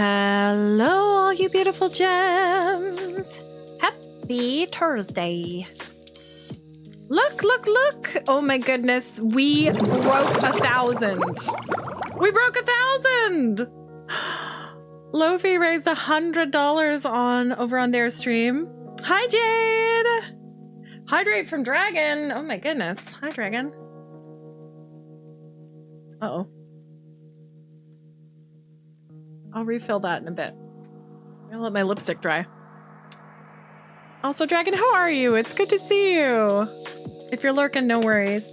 Hello, all you beautiful gems. Happy Thursday. Look, look, look. Oh my goodness. We broke 1,000. We broke 1,000. Lofi raised $100 over on their stream. Hi, Jade. Hydrate from Dragon. Oh my goodness. Hi, Dragon. Uh-oh. I'll refill that in a bit. I'll let my lipstick dry. Also, Dragon, how are you? It's good to see you. If you're lurking, no worries.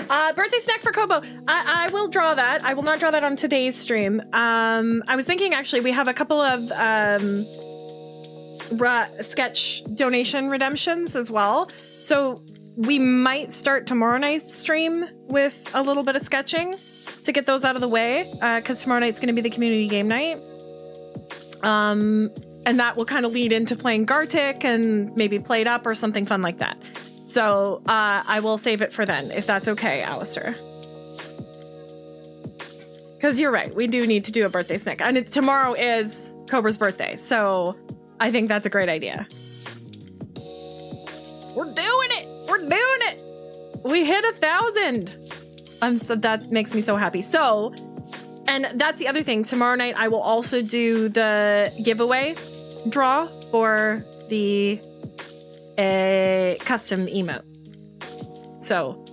Birthday snack for Kobo. I will draw that. I will not draw that on today's stream. I was thinking, actually, we have a couple of sketch donation redemptions as well. So we might start tomorrow night's stream with a little bit of sketching to get those out of the way, because tomorrow night's going to be the community game night. And that will kind of lead into playing Gartic and maybe Played Up or something fun like that. So I will save it for then, if that's okay, Alistair. Because you're right, we do need to do a birthday snack. And tomorrow is Cobra's birthday, so I think that's a great idea. We're doing it! We're doing it! We hit 1,000! So that makes me so happy. So, and that's the other thing. Tomorrow night, I will also do the giveaway draw for the custom emote. So,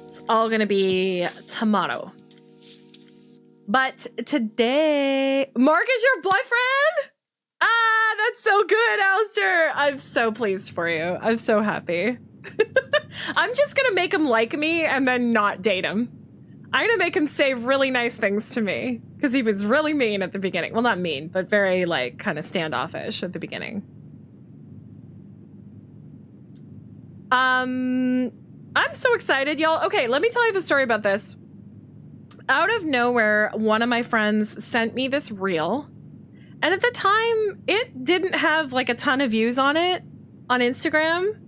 it's all going to be tomorrow. But today, Mark is your boyfriend? Ah, that's so good, Alistair. I'm so pleased for you. I'm so happy. I'm just going to make him like me and then not date him. I'm going to make him say really nice things to me because he was really mean at the beginning. Well, not mean, but very like kind of standoffish at the beginning. I'm so excited, y'all. Okay, let me tell you the story about this. Out of nowhere, one of my friends sent me this reel. And at the time, it didn't have like a ton of views on it on Instagram.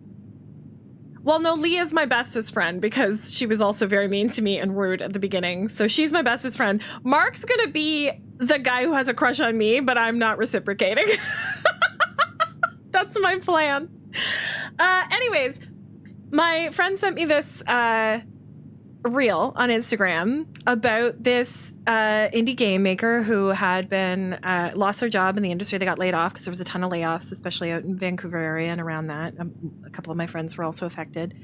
Well, no, Leah's my bestest friend because she was also very mean to me and rude at the beginning. So she's my bestest friend. Mark's going to be the guy who has a crush on me, but I'm not reciprocating. That's my plan. Anyways, my friend sent me this reel on Instagram about this indie game maker who had been lost their job in the industry. They got laid off because there was a ton of layoffs, especially out in Vancouver area and around that. A couple of my friends were also affected.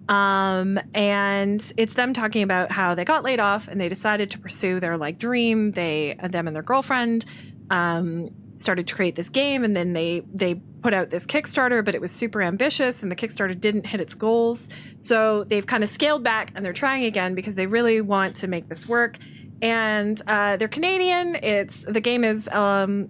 And it's them talking about how they got laid off and they decided to pursue their like dream. Them and their girlfriend started to create this game, and then they put out this Kickstarter, but it was super ambitious and the Kickstarter didn't hit its goals. So they've kind of scaled back and they're trying again because they really want to make this work. And they're Canadian. The game is 2S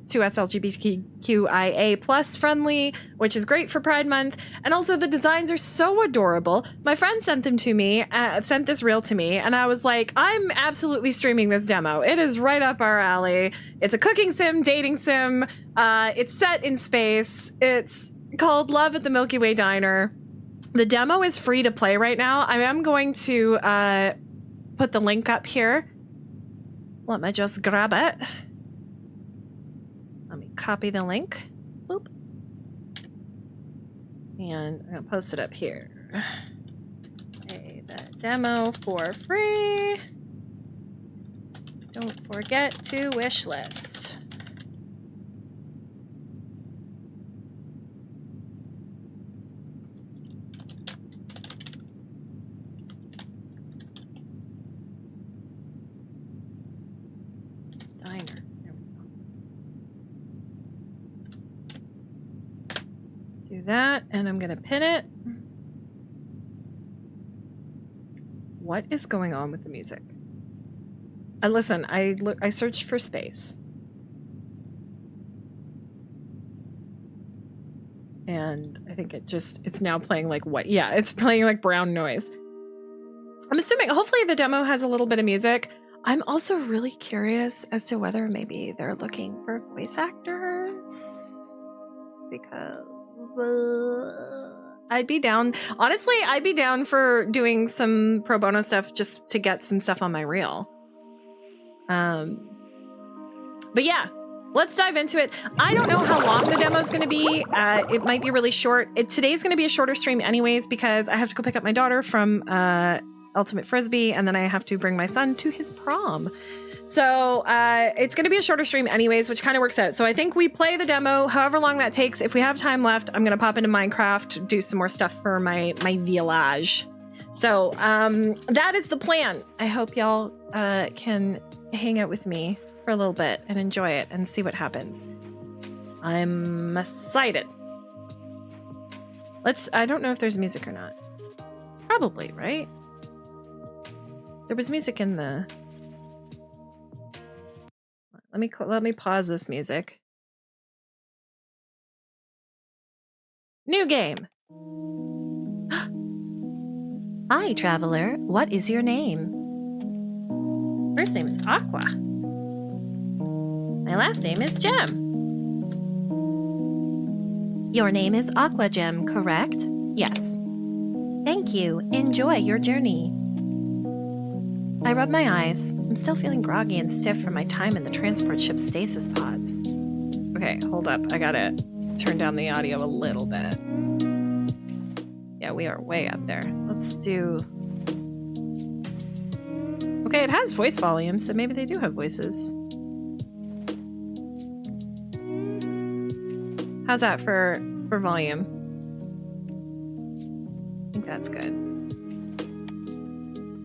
LGBTQIA plus friendly, which is great for Pride Month. And also the designs are so adorable. My friend sent them to me, sent this reel to me, and I was like, I'm absolutely streaming this demo. It is right up our alley. It's a cooking sim, dating sim. It's set in space. It's called Love at the Milky Way Diner. The demo is free to play right now. I am going to put the link up here. Let me just grab it. Let me copy the link. Boop. And I'm gonna post it up here. Okay, the demo for free. Don't forget to wish list. Diner. There we go. Do that, and I'm gonna pin it. What is going on with the music? Listen, I searched for space. And I think it's now playing like what? Yeah, it's playing like brown noise. I'm assuming, hopefully the demo has a little bit of music. I'm also really curious as to whether maybe they're looking for voice actors. Because I'd be down. Honestly, I'd be down for doing some pro bono stuff just to get some stuff on my reel. But yeah, let's dive into it. I don't know how long the demo is going to be. It might be really short. Today's going to be a shorter stream anyways because I have to go pick up my daughter from Ultimate Frisbee, and then I have to bring my son to his prom. So it's going to be a shorter stream anyways, which kind of works out. So I think we play the demo, however long that takes. If we have time left, I'm going to pop into Minecraft, do some more stuff for my village. So that is the plan. I hope y'all can hang out with me for a little bit and enjoy it and see what happens. I'm excited. I don't know if there's music or not. Probably, right? There was music in the... Let me pause this music. New game. Hi, traveler. What is your name? First name is Aqua. My last name is Gem. Your name is Aqua Gem, correct? Yes. Thank you. Enjoy your journey. I rub my eyes. I'm still feeling groggy and stiff from my time in the transport ship's stasis pods. Okay, hold up. I gotta turn down the audio a little bit. Yeah, we are way up there. Let's do... Okay, it has voice volume, so maybe they do have voices. How's that for volume? I think that's good.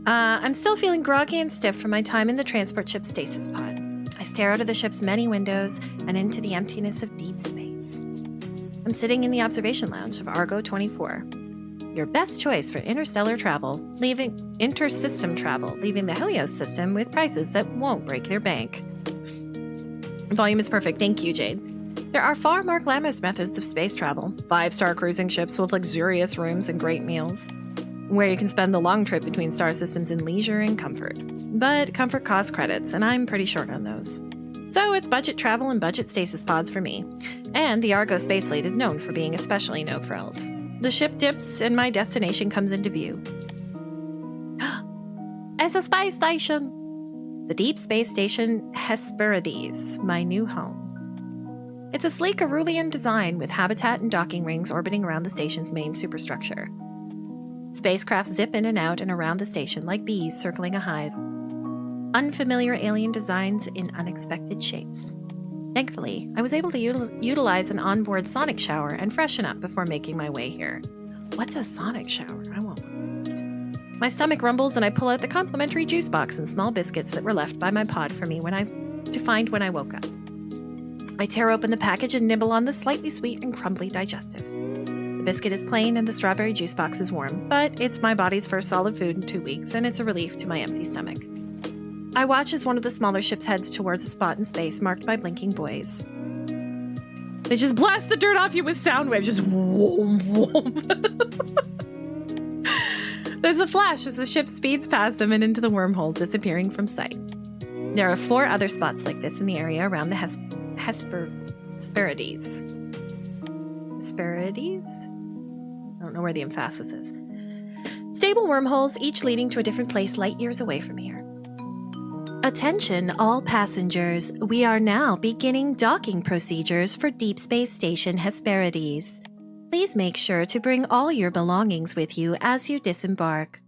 I'm still feeling groggy and stiff from my time in the transport ship's stasis pod. I stare out of the ship's many windows and into the emptiness of deep space. I'm sitting in the observation lounge of Argo 24. Your best choice for intersystem travel, leaving the Helios system with prices that won't break your bank. Volume is perfect, thank you, Jade. There are far more glamorous methods of space travel. 5-star cruising ships with luxurious rooms and great meals, where you can spend the long trip between star systems in leisure and comfort. But comfort costs credits, and I'm pretty short on those. So it's budget travel and budget stasis pods for me. And the Argo space fleet is known for being especially no frills. The ship dips and my destination comes into view. It's a space station! The deep space station Hesperides, my new home. It's a sleek Arulian design with habitat and docking rings orbiting around the station's main superstructure. Spacecraft zip in and out and around the station like bees circling a hive. Unfamiliar alien designs in unexpected shapes. Thankfully, I was able to utilize an onboard sonic shower and freshen up before making my way here. What's a sonic shower? I want one of those. My stomach rumbles and I pull out the complimentary juice box and small biscuits that were left by my pod for me to find when I woke up. I tear open the package and nibble on the slightly sweet and crumbly digestive. The biscuit is plain and the strawberry juice box is warm, but it's my body's first solid food in 2 weeks, and it's a relief to my empty stomach. I watch as one of the smaller ships heads towards a spot in space marked by blinking buoys. They just blast the dirt off you with sound waves, just whoom, whoom. There's a flash as the ship speeds past them and into the wormhole, disappearing from sight. There are 4 other spots like this in the area around the Hesperides. Hesperides? I don't know where the emphasis is. Stable wormholes, each leading to a different place light years away from here. Attention all passengers, we are now beginning docking procedures for Deep Space Station Hesperides. Please make sure to bring all your belongings with you as you disembark.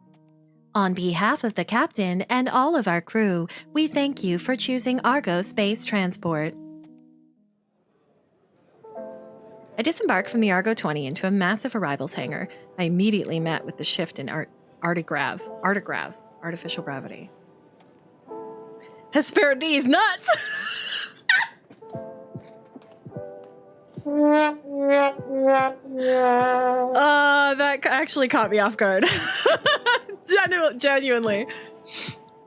On behalf of the captain and all of our crew, we thank you for choosing Argo Space Transport. I disembarked from the Argo 20 into a massive arrivals hangar. I immediately met with the shift in artificial gravity. Hesperides nuts! That actually caught me off guard. Genuinely.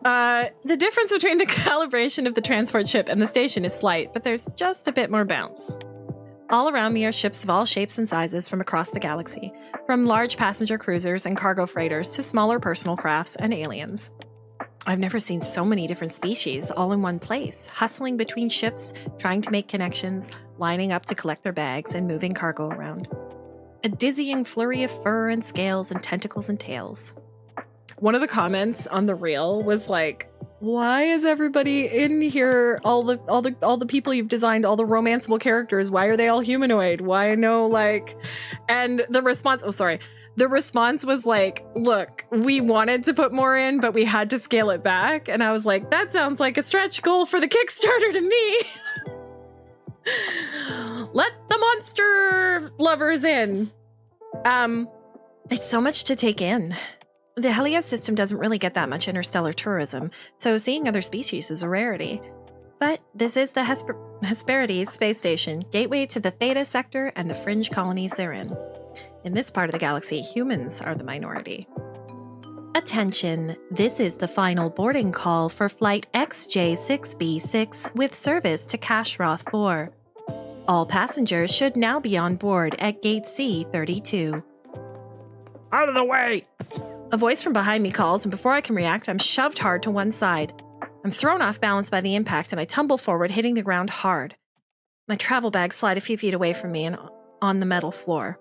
The difference between the calibration of the transport ship and the station is slight, but there's just a bit more bounce. All around me are ships of all shapes and sizes from across the galaxy, from large passenger cruisers and cargo freighters to smaller personal crafts and aliens. I've never seen so many different species all in one place, hustling between ships, trying to make connections, lining up to collect their bags, and moving cargo around. A dizzying flurry of fur and scales and tentacles and tails. One of the comments on the reel was like, why is everybody in here, all the people you've designed, all the romanceable characters, why are they all humanoid? Why no, like, and the response, the response was like, look, we wanted to put more in, but we had to scale it back. And I was like, that sounds like a stretch goal for the Kickstarter to me. Let the monster lovers in. It's so much to take in. The Helios system doesn't really get that much interstellar tourism, so seeing other species is a rarity. But this is the Hesperides space station, gateway to the Theta sector and the fringe colonies therein. In this part of the galaxy, humans are the minority. Attention, this is the final boarding call for flight XJ6B6 with service to Kashroth 4. All passengers should now be on board at gate C32. Out of the way! A voice from behind me calls, and before I can react, I'm shoved hard to one side. I'm thrown off balance by the impact, and I tumble forward, hitting the ground hard. My travel bags slide a few feet away from me and on the metal floor.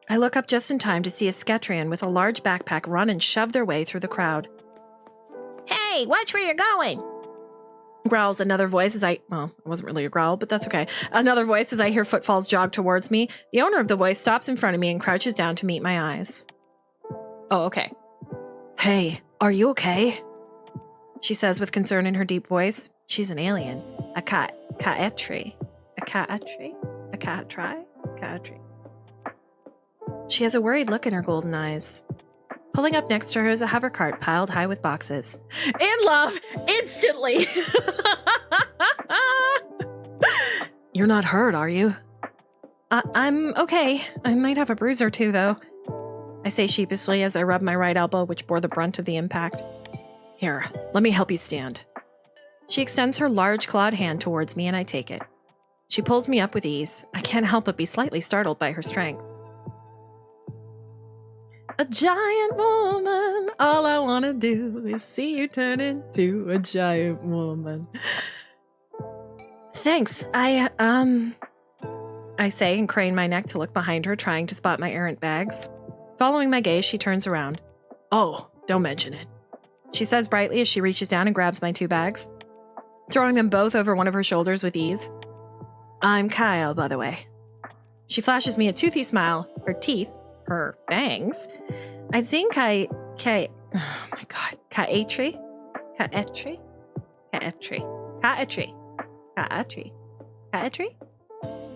I look up just in time to see a Sketrian with a large backpack run and shove their way through the crowd. Hey, watch where you're going! Growls another voice as it wasn't really a growl, but that's okay. Another voice as I hear footfalls jog towards me. The owner of the voice stops in front of me and crouches down to meet my eyes. Oh, okay. Hey, are you okay? She says with concern in her deep voice. She's an alien. A Ka'etri. She has a worried look in her golden eyes. Pulling up next to her is a hover cart piled high with boxes. In love! Instantly! You're not hurt, are you? I'm okay. I might have a bruise or two, though. I say sheepishly as I rub my right elbow, which bore the brunt of the impact. Here, let me help you stand. She extends her large clawed hand towards me and I take it. She pulls me up with ease. I can't help but be slightly startled by her strength. A giant woman, all I want to do is see you turn into a giant woman. Thanks, I say and crane my neck to look behind her, trying to spot my errant bags. Following my gaze, she turns around. Oh, don't mention it. She says brightly as she reaches down and grabs my 2 bags, throwing them both over one of her shoulders with ease. I'm Kyle, by the way. She flashes me a toothy smile. Her teeth, her bangs. I'd seen Ka'etri?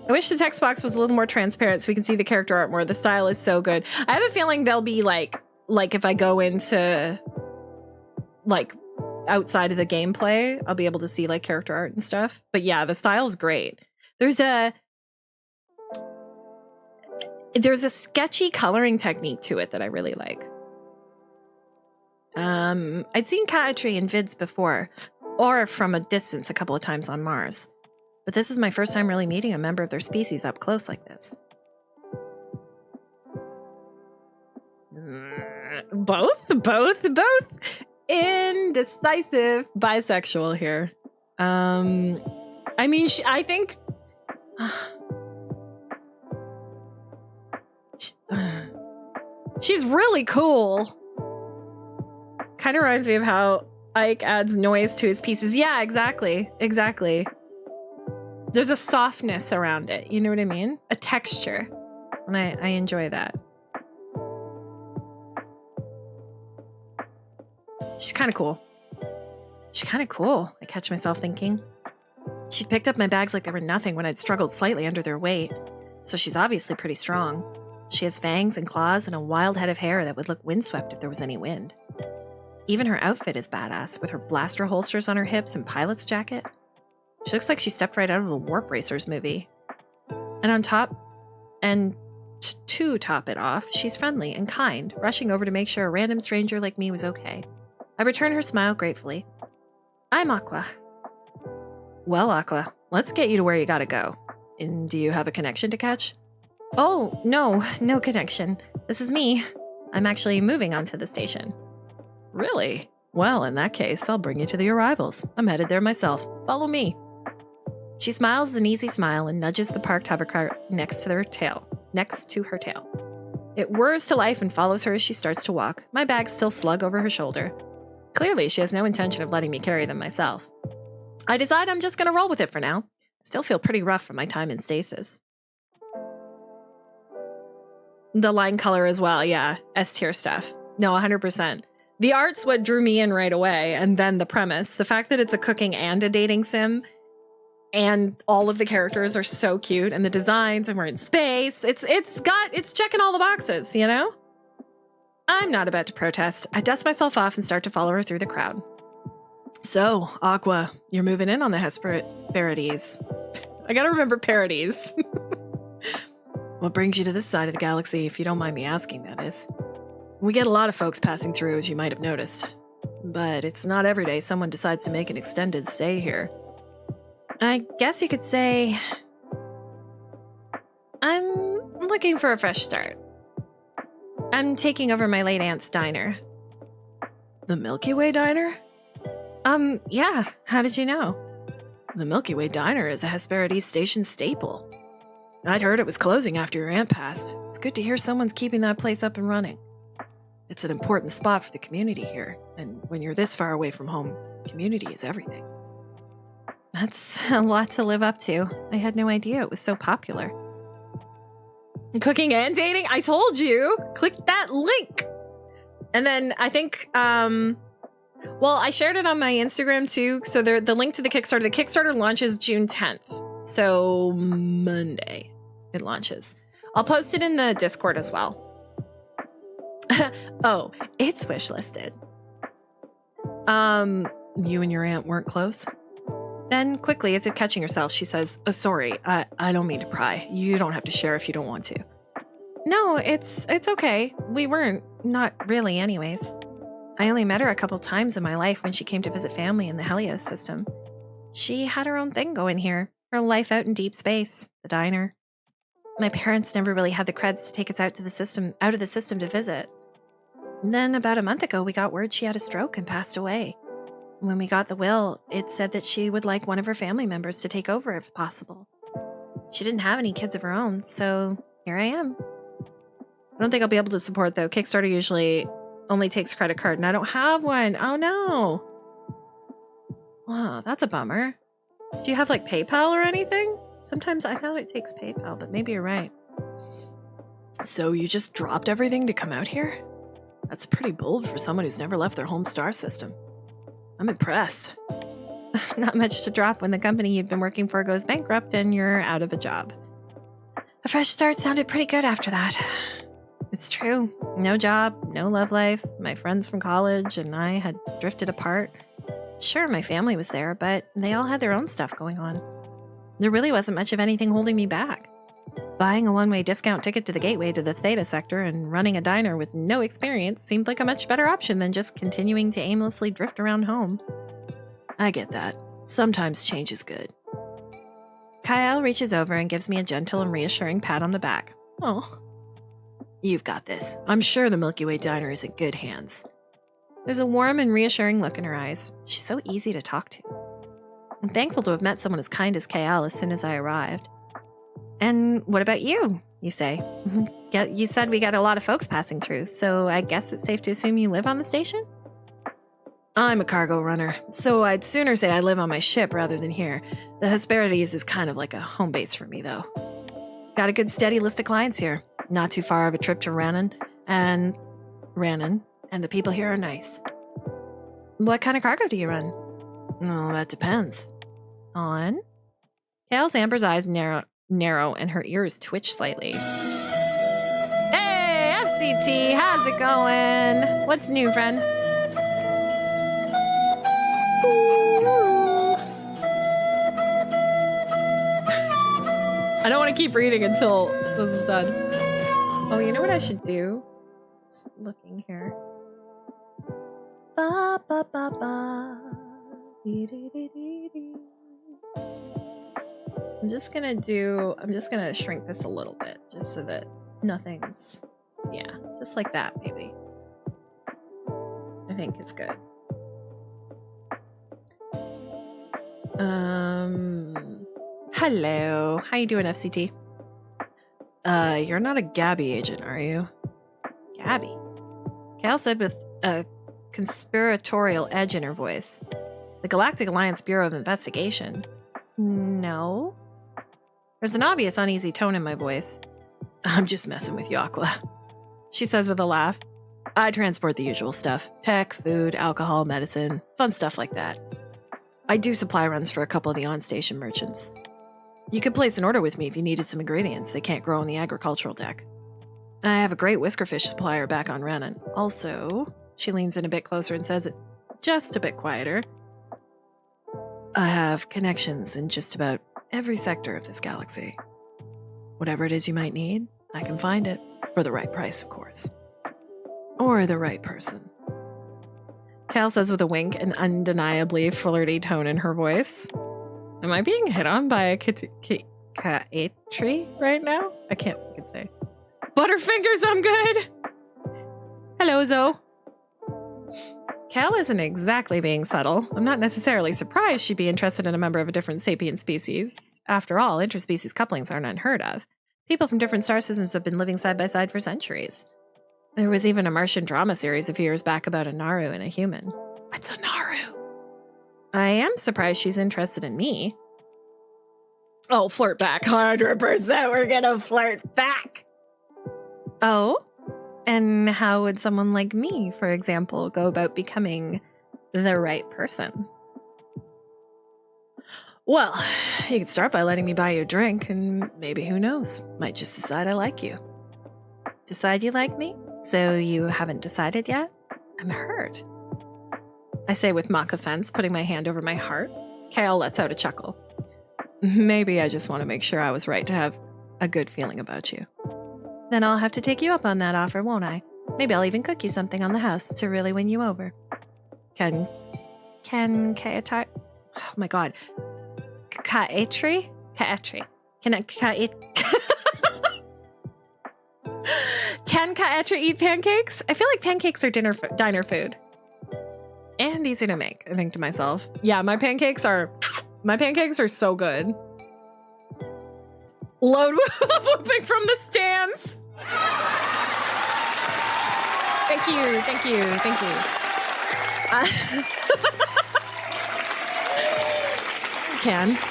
I wish the text box was a little more transparent so we can see the character art more. The style is so good. I have a feeling they'll be like if I go into like outside of the gameplay, I'll be able to see like character art and stuff. But yeah, the style is great. There's a sketchy coloring technique to it that I really like. I'd seen Ka'etri in vids before, or from a distance a couple of times on Mars. But this is my first time really meeting a member of their species up close like this. Both indecisive bisexual here. I mean, I think she's really cool. Kind of reminds me of how Ike adds noise to his pieces. Yeah, exactly. There's a softness around it. You know what I mean? A texture. And I enjoy that. She's kind of cool. I catch myself thinking. She'd picked up my bags like they were nothing when I'd struggled slightly under their weight. So she's obviously pretty strong. She has fangs and claws and a wild head of hair that would look windswept if there was any wind. Even her outfit is badass, with her blaster holsters on her hips and pilot's jacket. She looks like she stepped right out of a Warp Racers movie. And on top, and to top it off, she's friendly and kind, rushing over to make sure a random stranger like me was okay. I return her smile gratefully. I'm Aqua. Well, Aqua, let's get you to where you gotta go. And do you have a connection to catch? Oh, no connection. This is me. I'm actually moving onto the station. Really? Well, in that case, I'll bring you to the arrivals. I'm headed there myself. Follow me. She smiles an easy smile and nudges the parked hovercart next to her tail. It whirs to life and follows her as she starts to walk, my bag still slung over her shoulder. Clearly, she has no intention of letting me carry them myself. I decide I'm just going to roll with it for now. I still feel pretty rough from my time in stasis. The line color as well, yeah. S-tier stuff. No, 100%. The art's what drew me in right away, and then the premise. The fact that it's a cooking and a dating sim, and all of the characters are so cute, and the designs, and we're in space. It's checking all the boxes, you know? I'm not about to protest. I dust myself off and start to follow her through the crowd. So, Aqua, you're moving in on the Hesperides. I gotta remember parodies. What brings you to this side of the galaxy, if you don't mind me asking, that is? We get a lot of folks passing through, as you might have noticed. But it's not every day someone decides to make an extended stay here. I guess you could say I'm looking for a fresh start. I'm taking over my late aunt's diner. The Milky Way Diner? Yeah. How did you know? The Milky Way Diner is a Hesperides station staple. I'd heard it was closing after your aunt passed. It's good to hear someone's keeping that place up and running. It's an important spot for the community here, and when you're this far away from home, community is everything. That's a lot to live up to. I had no idea it was so popular. Cooking and dating? I told you! Click that link! And then I think, well, I shared it on my Instagram too, so the link to the Kickstarter launches June 10th. So Monday it launches. I'll post it in the Discord as well. Oh, it's wishlisted. You and your aunt weren't close? Then quickly, as if catching herself, she says, sorry, I don't mean to pry. You don't have to share if you don't want to. No, it's okay. We weren't. Not really anyways. I only met her a couple times in my life when she came to visit family in the Helios system. She had her own thing going here. Her life out in deep space. The diner. My parents never really had the creds to take us out of the system to visit. And then about a month ago, we got word she had a stroke and passed away. When we got the will, it said that she would like one of her family members to take over if possible. She didn't have any kids of her own, so here I am. I don't think I'll be able to support, though. Kickstarter usually only takes credit card, and I don't have one. Oh, no. Wow, that's a bummer. Do you have, like, PayPal or anything? Sometimes I thought it takes PayPal, but maybe you're right. So you just dropped everything to come out here? That's pretty bold for someone who's never left their home star system. I'm impressed. Not much to drop when the company you've been working for goes bankrupt and you're out of a job. A fresh start sounded pretty good after that. It's true. No job, no love life. My friends from college and I had drifted apart. Sure, my family was there, but they all had their own stuff going on. There really wasn't much of anything holding me back. Buying a one-way discount ticket to the gateway to the Theta sector and running a diner with no experience seemed like a much better option than just continuing to aimlessly drift around home. I get that. Sometimes change is good. Kyle reaches over and gives me a gentle and reassuring pat on the back. Oh. You've got this. I'm sure the Milky Way Diner is in good hands. There's a warm and reassuring look in her eyes. She's so easy to talk to. I'm thankful to have met someone as kind as Kyle as soon as I arrived. And what about you, you say? You said we got a lot of folks passing through, so I guess it's safe to assume you live on the station? I'm a cargo runner, so I'd sooner say I live on my ship rather than here. The Hesperides is kind of like a home base for me, though. Got a good steady list of clients here. Not too far of a trip to Rannon, and the people here are nice. What kind of cargo do you run? Oh, that depends. On? Kale's Amber's eyes narrow and her ears twitch slightly. Hey, FCT, how's it going? What's new, friend? I don't want to keep reading until this is done. Oh, you know what I should do? Just looking here. Ba ba ba ba. Dee, dee, dee, dee, dee. I'm just gonna shrink this a little bit just so that nothing's, yeah, just like that maybe. I think it's good. Hello. How you doing, FCT? You're not a Gabby agent, are you? Gabby? Cal said with a conspiratorial edge in her voice. The Galactic Alliance Bureau of Investigation? No. There's an obvious uneasy tone in my voice. I'm just messing with you, Aqua. She says with a laugh. I transport the usual stuff. Tech, food, alcohol, medicine, fun stuff like that. I do supply runs for a couple of the on-station merchants. You could place an order with me if you needed some ingredients they can't grow on the agricultural deck. I have a great whiskerfish supplier back on Renan. Also, she leans in a bit closer and says it just a bit quieter. I have connections in just about every sector of this galaxy. Whatever it is you might need, I can find it. For the right price, of course. Or the right person. Cal says with a wink, an undeniably flirty tone in her voice. Am I being hit on by a Kaetri right now? I can't fucking say. Butterfingers, I'm good! Hello, Zoe. Cal isn't exactly being subtle. I'm not necessarily surprised she'd be interested in a member of a different sapient species. After all, interspecies couplings aren't unheard of. People from different star systems have been living side by side for centuries. There was even a Martian drama series a few years back about a Naru and a human. What's a Naru? I am surprised she's interested in me. Oh, flirt back. 100% we're gonna flirt back. Oh? And how would someone like me, for example, go about becoming the right person? Well, you could start by letting me buy you a drink, and maybe, who knows, might just decide I like you. Decide you like me? So you haven't decided yet? I'm hurt. I say with mock offense, putting my hand over my heart. Kale lets out a chuckle. Maybe I just want to make sure I was right to have a good feeling about you. Then I'll have to take you up on that offer, won't I? Maybe I'll even cook you something on the house to really win you over. Can Kaetri? Oh my god. Kaetri? Kaetri. Can Kaetri eat pancakes? I feel like pancakes are diner food. And easy to make, I think to myself. Yeah, my pancakes are so good. Load whooping from the stands. Thank you.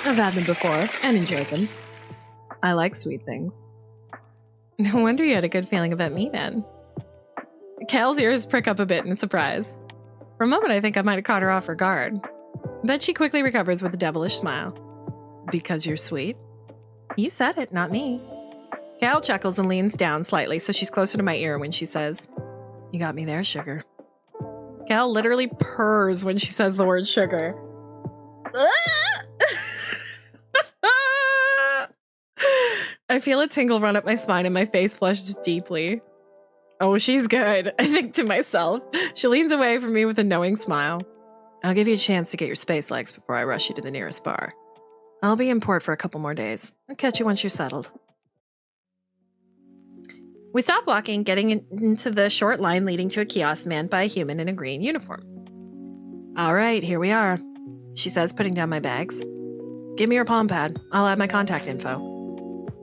I've had them before and enjoyed them. I like sweet things. No wonder you had a good feeling about me then. Cal's ears prick up a bit in surprise. For a moment, I think I might have caught her off her guard. But she quickly recovers with a devilish smile. Because you're sweet? You said it, not me. Cal chuckles and leans down slightly so she's closer to my ear when she says, You got me there, sugar. Cal literally purrs when she says the word sugar. I feel a tingle run up my spine and my face flushes deeply. Oh, she's good, I think to myself. She leans away from me with a knowing smile. I'll give you a chance to get your space legs before I rush you to the nearest bar. I'll be in port for a couple more days. I'll catch you once you're settled. We stop walking, getting into the short line leading to a kiosk manned by a human in a green uniform. All right, here we are, she says, putting down my bags. Give me your palm pad. I'll add my contact info.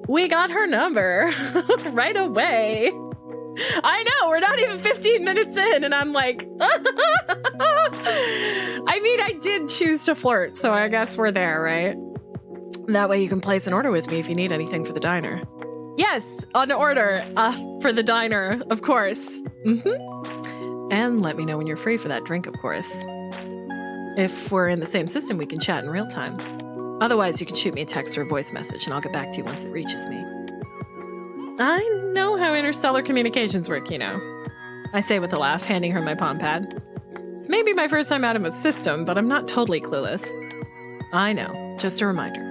We got her number right away. I know, we're not even 15 minutes in, and I'm like, I mean, I did choose to flirt, so I guess we're there, right? That way you can place an order with me if you need anything for the diner. Yes, an order for the diner, of course. And let me know when you're free for that drink, of course. If we're in the same system, we can chat in real time. Otherwise, you can shoot me a text or a voice message, and I'll get back to you once it reaches me. I know how interstellar communications work, you know. I say with a laugh, handing her my palm pad. It's maybe my first time out of a system, but I'm not totally clueless. I know, just a reminder.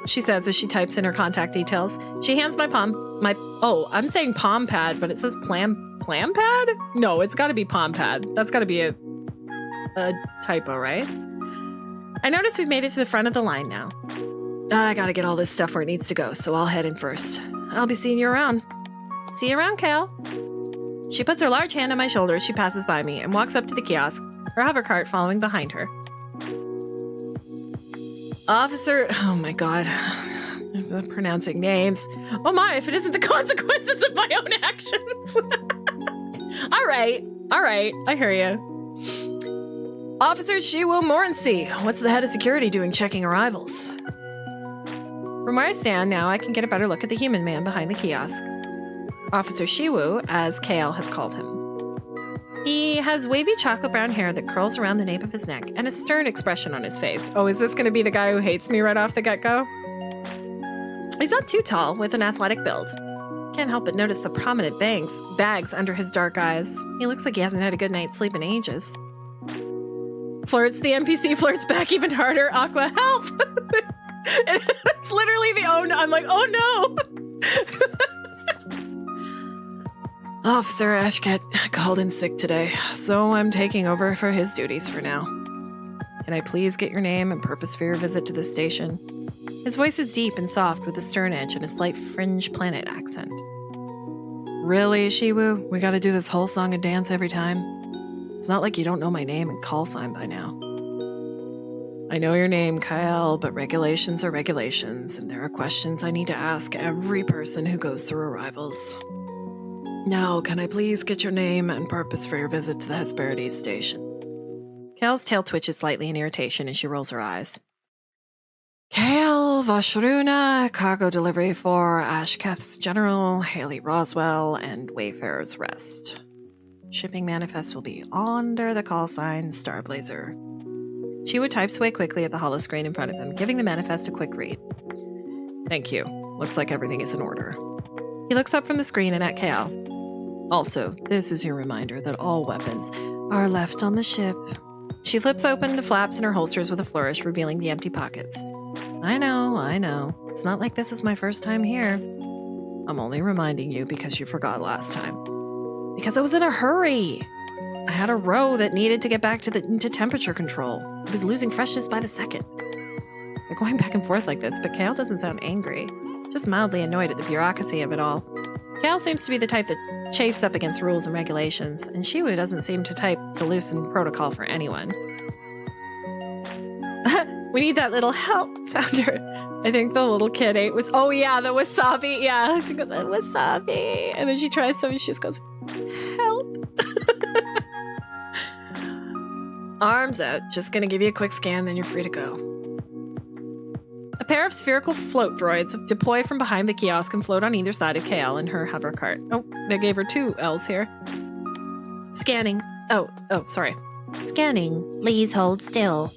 She says as she types in her contact details. She hands I'm saying palm pad, but it says plam pad? No, it's gotta be palm pad. That's gotta be a typo, right? I notice we've made it to the front of the line now. I gotta get all this stuff where it needs to go, so I'll head in first. I'll be seeing you around. See you around, Cal. She puts her large hand on my shoulder as she passes by me and walks up to the kiosk, her hover cart following behind her. Officer, oh my god, I'm pronouncing names. Oh my, if it isn't the consequences of my own actions. All right, I hear you. Officer Shiwu Morency, what's the head of security doing checking arrivals? From where I stand now, I can get a better look at the human man behind the kiosk. Officer Shiwu, as KL has called him. He has wavy chocolate brown hair that curls around the nape of his neck and a stern expression on his face. Oh, is this going to be the guy who hates me right off the get-go? He's not too tall, with an athletic build. Can't help but notice the prominent bags under his dark eyes. He looks like he hasn't had a good night's sleep in ages. Flirts, the NPC flirts back even harder. Aqua, help! It's literally the oh no. I'm like, oh no! Officer Ashket called in sick today, so I'm taking over for his duties for now. Can I please get your name and purpose for your visit to the station? His voice is deep and soft with a stern edge and a slight fringe planet accent. Really, Shiwu? We gotta do this whole song and dance every time? It's not like you don't know my name and call sign by now. I know your name, Kyle, but regulations are regulations, and there are questions I need to ask every person who goes through arrivals. Now, can I please get your name and purpose for your visit to the Hesperides station? Kyle's tail twitches slightly in irritation and she rolls her eyes. Kale Vashruna, cargo delivery for Ashketh's General, Haley Roswell, and Wayfarer's Rest. Shipping manifest will be under the call sign Starblazer. Shiwu types away quickly at the hollow screen in front of him, giving the manifest a quick read. Thank you. Looks like everything is in order. He looks up from the screen and at Kale. Also, this is your reminder that all weapons are left on the ship. She flips open the flaps in her holsters with a flourish, revealing the empty pockets. I know. It's not like this is my first time here. I'm only reminding you because you forgot last time. Because I was in a hurry. I had a row that needed to get back into temperature control. I was losing freshness by the second. They're going back and forth like this, but Kale doesn't sound angry. Just mildly annoyed at the bureaucracy of it all. Kale seems to be the type that chafes up against rules and regulations, and Shiwu doesn't seem to type to loosen protocol for anyone. We need that little help sounder. I think the little kid ate was. Oh yeah, the wasabi. Yeah, she goes wasabi, and then she tries some, and she just goes, help. Arms out. Just gonna give you a quick scan, then you're free to go. A pair of spherical float droids deploy from behind the kiosk and float on either side of KL in her hover cart. Oh, they gave her 2 L's here. Scanning. Oh, sorry. Scanning. Please hold still.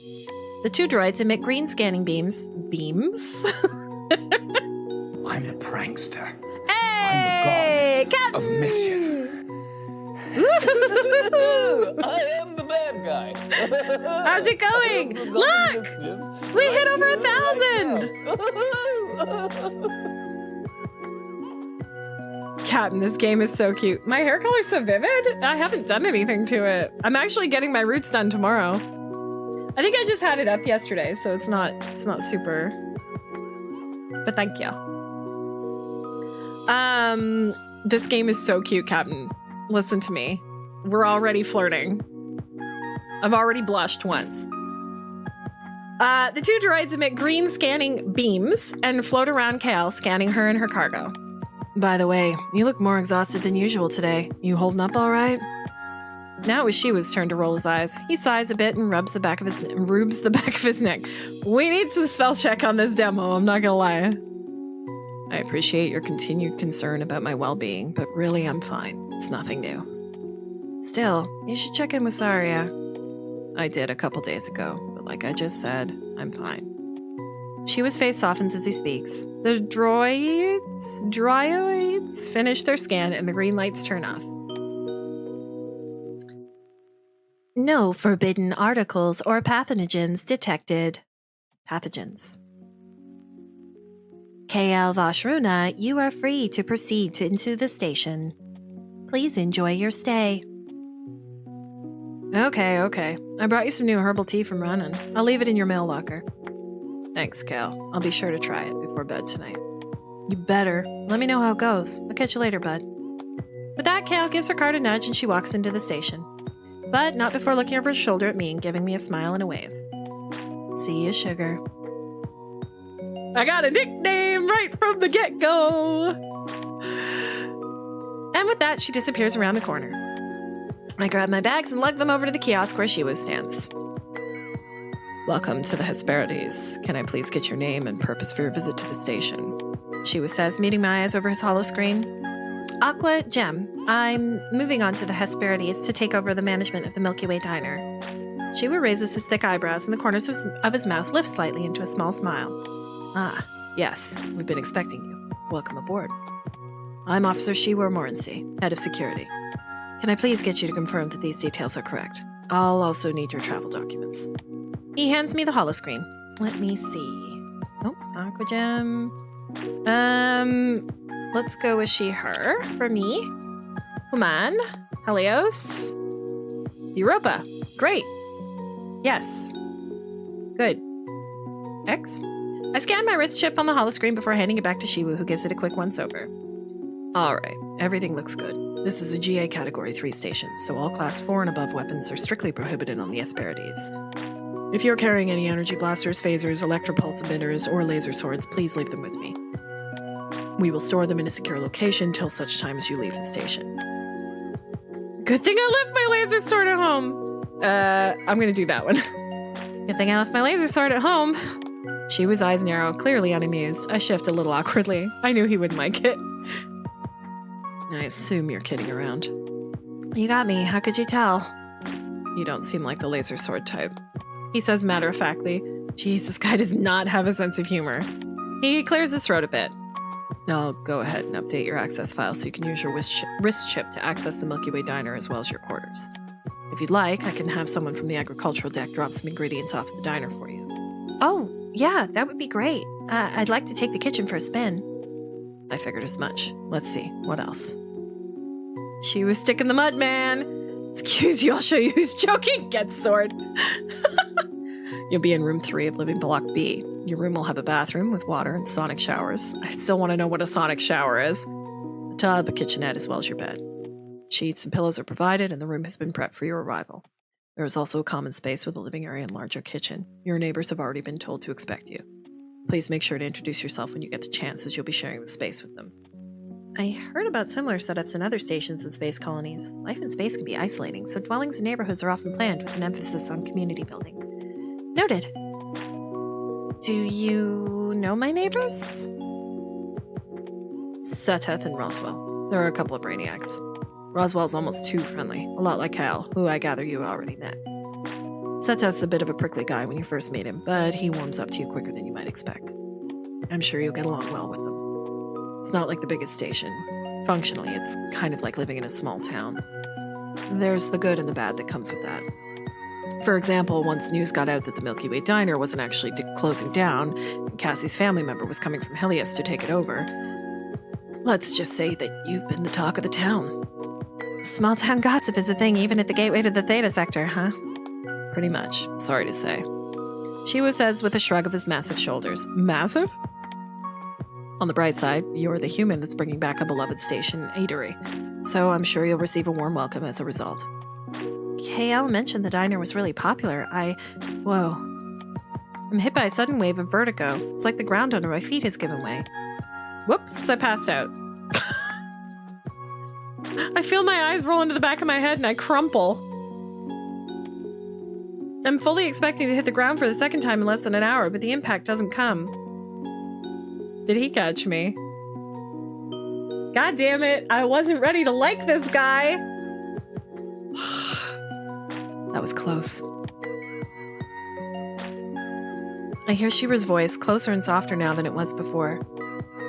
The 2 droids emit green scanning beams. Beams? I'm the prankster. Hey! I'm the god of mischief. I am the bad guy. How's it going? Look! We hit over 1,000! Captain, this game is so cute. My hair color's so vivid. I haven't done anything to it. I'm actually getting my roots done tomorrow. I think I just had it up yesterday, so it's not super. But thank you. This game is so cute, Captain. Listen to me. We're already flirting. I've already blushed once. The 2 droids emit green scanning beams and float around Kale, scanning her and her cargo. By the way, you look more exhausted than usual today. You holding up all right? Now it was Shiwu's turn to roll his eyes. He sighs a bit and rubs the back of his neck. We need some spell check on this demo, I'm not gonna lie. I appreciate your continued concern about my well-being, but really I'm fine. It's nothing new. Still, you should check in with Saria. I did a couple days ago, but like I just said, I'm fine. Shiwu's face softens as he speaks. The droids finish their scan and the green lights turn off. No forbidden articles or pathogens detected. Pathogens. KL Vashruna, you are free to proceed into the station. Please enjoy your stay. Okay. I brought you some new herbal tea from Ronan. I'll leave it in your mail locker. Thanks, Cal. I'll be sure to try it before bed tonight. You better. Let me know how it goes. I'll catch you later, bud. With that, Cal gives her card a nudge and she walks into the station. But not before looking over her shoulder at me and giving me a smile and a wave. See ya, sugar. I got a nickname right from the get-go. And with that, she disappears around the corner. I grab my bags and lug them over to the kiosk where Shiwu stands. Welcome to the Hesperides. Can I please get your name and purpose for your visit to the station? Shiwu says, meeting my eyes over his hollow screen. Aqua Gem. I'm moving on to the Hesperides to take over the management of the Milky Way Diner. Shiwu raises his thick eyebrows and the corners of his mouth lift slightly into a small smile. Ah, yes, we've been expecting you. Welcome aboard. I'm Officer Shiwu Morency, head of security. Can I please get you to confirm that these details are correct? I'll also need your travel documents. He hands me the holoscreen. Let me see. Oh, Aqua Gem. Let's go with she, her for me. Human. Helios. Europa. Great. Yes. Good. X. I scan my wrist chip on the holoscreen before handing it back to Shiwu, who gives it a quick once-over. All right, everything looks good. This is a GA Category 3 station, so all Class 4 and above weapons are strictly prohibited on the Hesperides. If you're carrying any energy blasters, phasers, electropulse emitters, or laser swords, please leave them with me. We will store them in a secure location till such time as you leave the station. Good thing I left my laser sword at home. I'm gonna do that one. Good thing I left my laser sword at home. Shiwu's eyes narrow, clearly unamused. I shift a little awkwardly. I knew he wouldn't like it. I assume you're kidding around. You got me. How could you tell? You don't seem like the laser sword type. He says matter-of-factly. Jeez, this guy does not have a sense of humor. He clears his throat a bit. I'll go ahead and update your access file so you can use your wrist chip to access the Milky Way Diner as well as your quarters. If you'd like, I can have someone from the agricultural deck drop some ingredients off at the diner for you. Oh, yeah, that would be great. I'd like to take the kitchen for a spin. I figured as much. Let's see, what else? She was sticking the mud, man. Excuse you, I'll show you who's joking. Get sword. You'll be in room 3 of living block B. Your room will have a bathroom with water and sonic showers. I still want to know what a sonic shower is. A tub, a kitchenette, as well as your bed. Sheets and pillows are provided, and the room has been prepped for your arrival. There is also a common space with a living area and larger kitchen. Your neighbors have already been told to expect you. Please make sure to introduce yourself when you get the chance, as you'll be sharing the space with them. I heard about similar setups in other stations and space colonies. Life in space can be isolating, so dwellings and neighborhoods are often planned with an emphasis on community building. Noted. Do you know my neighbors? Seteth and Roswell. There are a couple of brainiacs. Roswell's almost too friendly, a lot like Hal, who I gather you already met. Seteth's a bit of a prickly guy when you first meet him, but he warms up to you quicker than you might expect. I'm sure you'll get along well with them. It's not like the biggest station. Functionally, it's kind of like living in a small town. There's the good and the bad that comes with that. For example, once news got out that the Milky Way Diner wasn't actually closing down, and Cassie's family member was coming from Helios to take it over, let's just say that you've been the talk of the town. Small town gossip is a thing even at the gateway to the Theta sector, huh? Pretty much, sorry to say. Shiwu says with a shrug of his massive shoulders. Massive? On the bright side, you're the human that's bringing back a beloved station eatery, so I'm sure you'll receive a warm welcome as a result. KL mentioned the diner was really popular. Whoa. I'm hit by a sudden wave of vertigo. It's like the ground under my feet has given way. Whoops, I passed out. I feel my eyes roll into the back of my head and I crumple. I'm fully expecting to hit the ground for the second time in less than an hour, but the impact doesn't come. Did he catch me? God damn it, I wasn't ready to like this guy. That was close. I hear Shiver's voice, closer and softer now than it was before.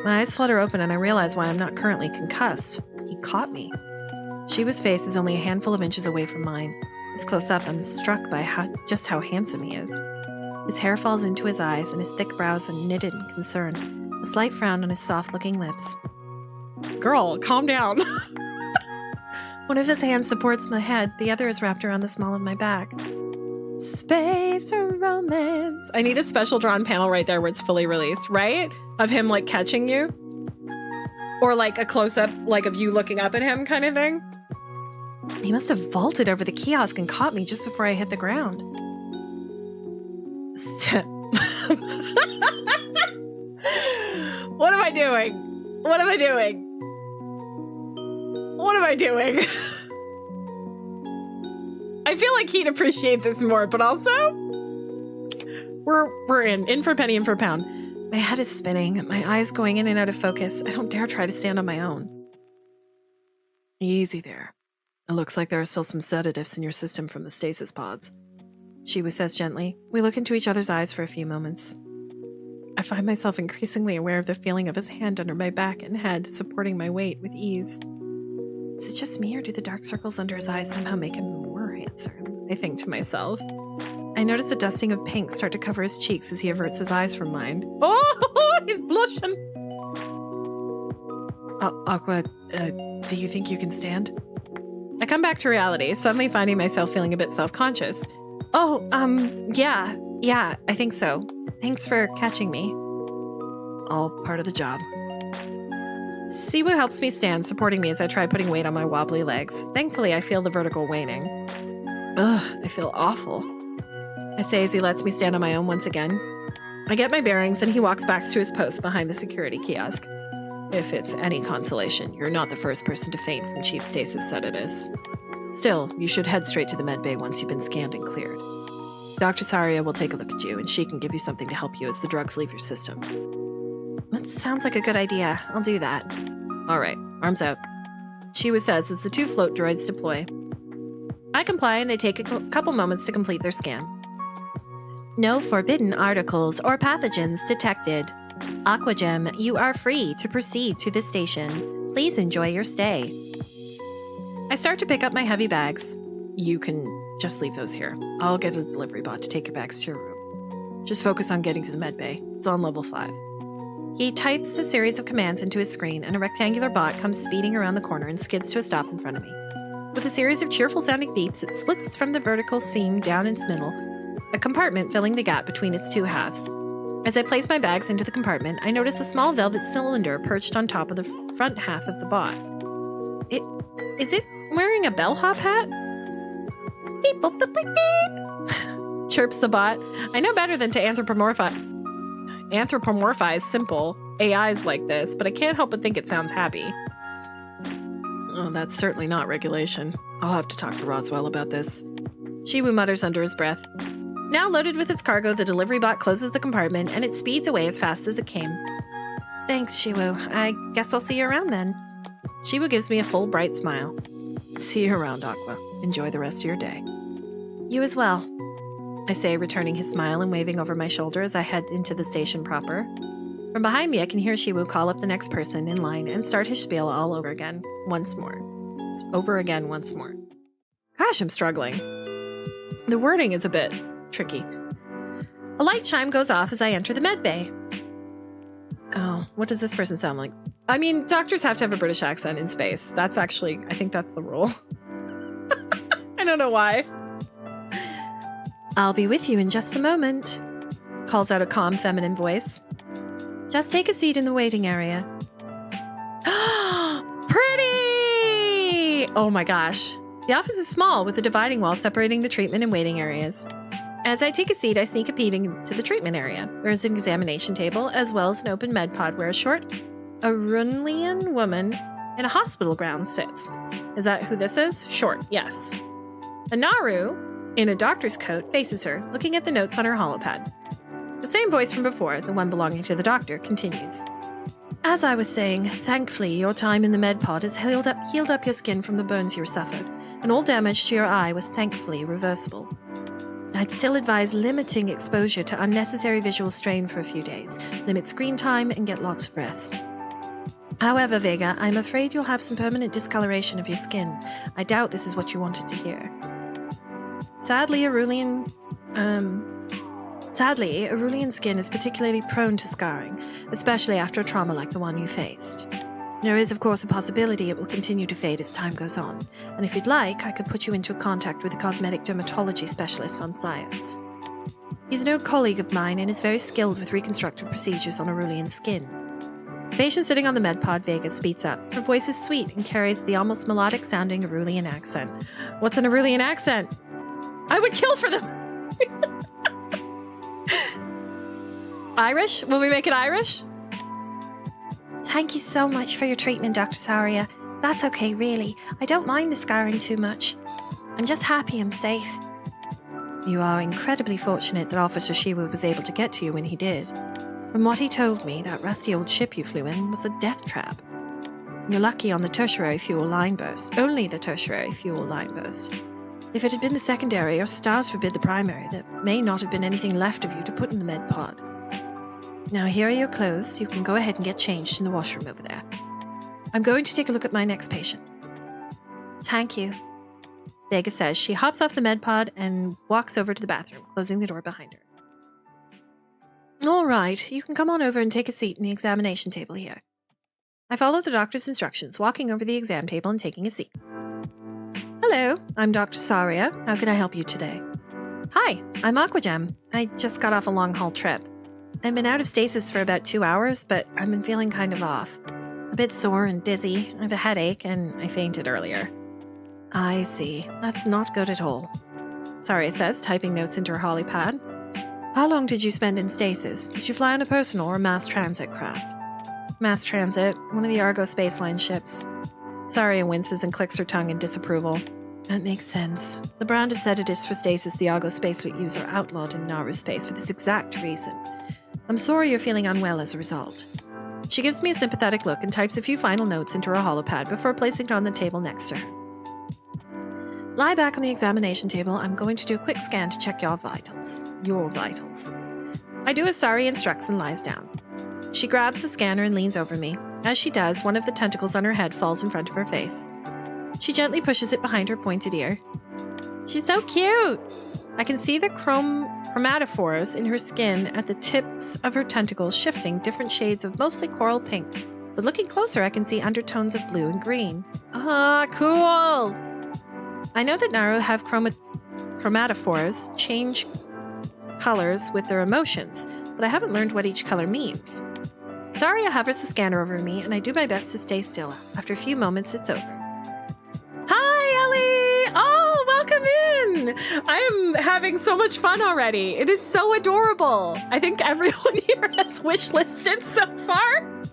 My eyes flutter open and I realize why I'm not currently concussed. He caught me. Shiva's face is only a handful of inches away from mine. This close up, I'm struck by just how handsome he is. His hair falls into his eyes and his thick brows are knitted in concern, a slight frown on his soft-looking lips. Girl, calm down. One of his hands supports my head, the other is wrapped around the small of my back. Space romance. I need a special drawn panel right there where it's fully released, right? Of him, like, catching you. Or, like, a close-up, like, of you looking up at him kind of thing. He must have vaulted over the kiosk and caught me just before I hit the ground. What am I doing? What am I doing? What am I doing? I feel like he'd appreciate this more, but also we're in for a penny, in for a pound. My head is spinning, my eyes going in and out of focus. I don't dare try to stand on my own. Easy there. It looks like there are still some sedatives in your system from the stasis pods. Shiwu says gently. We look into each other's eyes for a few moments. I find myself increasingly aware of the feeling of his hand under my back and head, supporting my weight with ease. Is it just me, or do the dark circles under his eyes somehow make him more handsome? I think to myself. I notice a dusting of pink start to cover his cheeks as he averts his eyes from mine. Oh, he's blushing! Aqua, do you think you can stand? I come back to reality, suddenly finding myself feeling a bit self-conscious. Oh, yeah, I think so. Thanks for catching me. All part of the job. Siwu helps me stand, supporting me as I try putting weight on my wobbly legs. Thankfully, I feel the vertical waning. Ugh, I feel awful. I say as he lets me stand on my own once again. I get my bearings and he walks back to his post behind the security kiosk. If it's any consolation, you're not the first person to faint from Chief Stasis sedatives. Still, you should head straight to the medbay once you've been scanned and cleared. Dr. Saria will take a look at you, and she can give you something to help you as the drugs leave your system. That sounds like a good idea. I'll do that. All right, arms out. Shiwu says as the two float droids deploy. I comply, and they take a couple moments to complete their scan. No forbidden articles or pathogens detected. Aquagem, you are free to proceed to the station. Please enjoy your stay. I start to pick up my heavy bags. You can just leave those here. I'll get a delivery bot to take your bags to your room. Just focus on getting to the medbay. It's on level 5. He types a series of commands into his screen, and a rectangular bot comes speeding around the corner and skids to a stop in front of me. With a series of cheerful-sounding beeps, it splits from the vertical seam down its middle, a compartment filling the gap between its two halves. As I place my bags into the compartment, I notice a small velvet cylinder perched on top of the front half of the bot. Is it wearing a bellhop hat? Beep, boop, boop, beep, beep. Chirps the bot. I know better than to anthropomorphize simple AIs like this, but I can't help but think it sounds happy. Oh, that's certainly not regulation. I'll have to talk to Roswell about this. Shiwu mutters under his breath. Now loaded with its cargo, the delivery bot closes the compartment, and it speeds away as fast as it came. Thanks, Shiwu. I guess I'll see you around then. Shiwu gives me a full, bright smile. See you around, Aqua. Enjoy the rest of your day. You as well, I say, returning his smile and waving over my shoulder as I head into the station proper. From behind me, I can hear Shiwu call up the next person in line and start his spiel all over again, once more. Gosh, I'm struggling. The wording is a bit tricky. A light chime goes off as I enter the medbay. Oh, what does this person sound like? I mean, doctors have to have a British accent in space. That's actually, I think that's the rule. I don't know why. I'll be with you in just a moment, calls out a calm feminine voice. Just take a seat in the waiting area. Pretty! Oh my gosh. The office is small with a dividing wall separating the treatment and waiting areas. As I take a seat, I sneak a peek into the treatment area. There is an examination table as well as an open med pod where a short Arunian woman in a hospital gown sits. Is that who this is? Short, yes. A Naru, in a doctor's coat, faces her, looking at the notes on her holopad. The same voice from before, the one belonging to the doctor, continues. As I was saying, thankfully your time in the med pod has healed up your skin from the burns you suffered, and all damage to your eye was thankfully reversible. I'd still advise limiting exposure to unnecessary visual strain for a few days, limit screen time, and get lots of rest. However, Vega, I'm afraid you'll have some permanent discoloration of your skin. I doubt this is what you wanted to hear. Sadly, Arulian skin is particularly prone to scarring, especially after a trauma like the one you faced. There is, of course, a possibility it will continue to fade as time goes on, and if you'd like, I could put you into contact with a cosmetic dermatology specialist on Sios. He's an old colleague of mine and is very skilled with reconstructive procedures on Arulian skin. The patient sitting on the med pod, Vega, speaks up. Her voice is sweet and carries the almost melodic-sounding Arulian accent. What's an Arulian accent? I would kill for them! Irish? Will we make it Irish? Thank you so much for your treatment, Dr. Saria. That's okay, really. I don't mind the scarring too much. I'm just happy I'm safe. You are incredibly fortunate that Officer Shiwa was able to get to you when he did. From what he told me, that rusty old ship you flew in was a death trap. You're lucky on the tertiary fuel line burst, only the tertiary fuel line burst. If it had been the secondary, or stars forbid the primary, there may not have been anything left of you to put in the med pod. Now here are your clothes. You can go ahead and get changed in the washroom over there. I'm going to take a look at my next patient. Thank you. Vega says she hops off the med pod and walks over to the bathroom, closing the door behind her. All right, you can come on over and take a seat in the examination table here. I follow the doctor's instructions, walking over the exam table and taking a seat. Hello, I'm Dr. Saria. How can I help you today? Hi, I'm Aquagem. I just got off a long-haul trip. I've been out of stasis for about 2 hours, but I've been feeling kind of off. A bit sore and dizzy. I have a headache, and I fainted earlier. I see. That's not good at all. Saria says, typing notes into her holly pad. How long did you spend in stasis? Did you fly on a personal or mass transit craft? Mass transit, one of the Argo Spaceline ships. Saria winces and clicks her tongue in disapproval. That makes sense. The brand of sedatives for stasis the Argo Spacefleet use are outlawed in Nauru space for this exact reason. I'm sorry you're feeling unwell as a result. She gives me a sympathetic look and types a few final notes into her holopad before placing it on the table next to her. Lie back on the examination table. I'm going to do a quick scan to check your vitals. I do as Sari instructs and lies down. She grabs the scanner and leans over me. As she does, one of the tentacles on her head falls in front of her face. She gently pushes it behind her pointed ear. She's so cute! I can see the chromatophores in her skin at the tips of her tentacles shifting different shades of mostly coral pink. But looking closer, I can see undertones of blue and green. Ah, cool! I know that Nauru have chromatophores change colors with their emotions, but I haven't learned what each color means. Saria hovers the scanner over me, and I do my best to stay still. After a few moments, it's over. Hi, Ellie! Oh, welcome in! I am having so much fun already. It is so adorable. I think everyone here has wishlisted so far.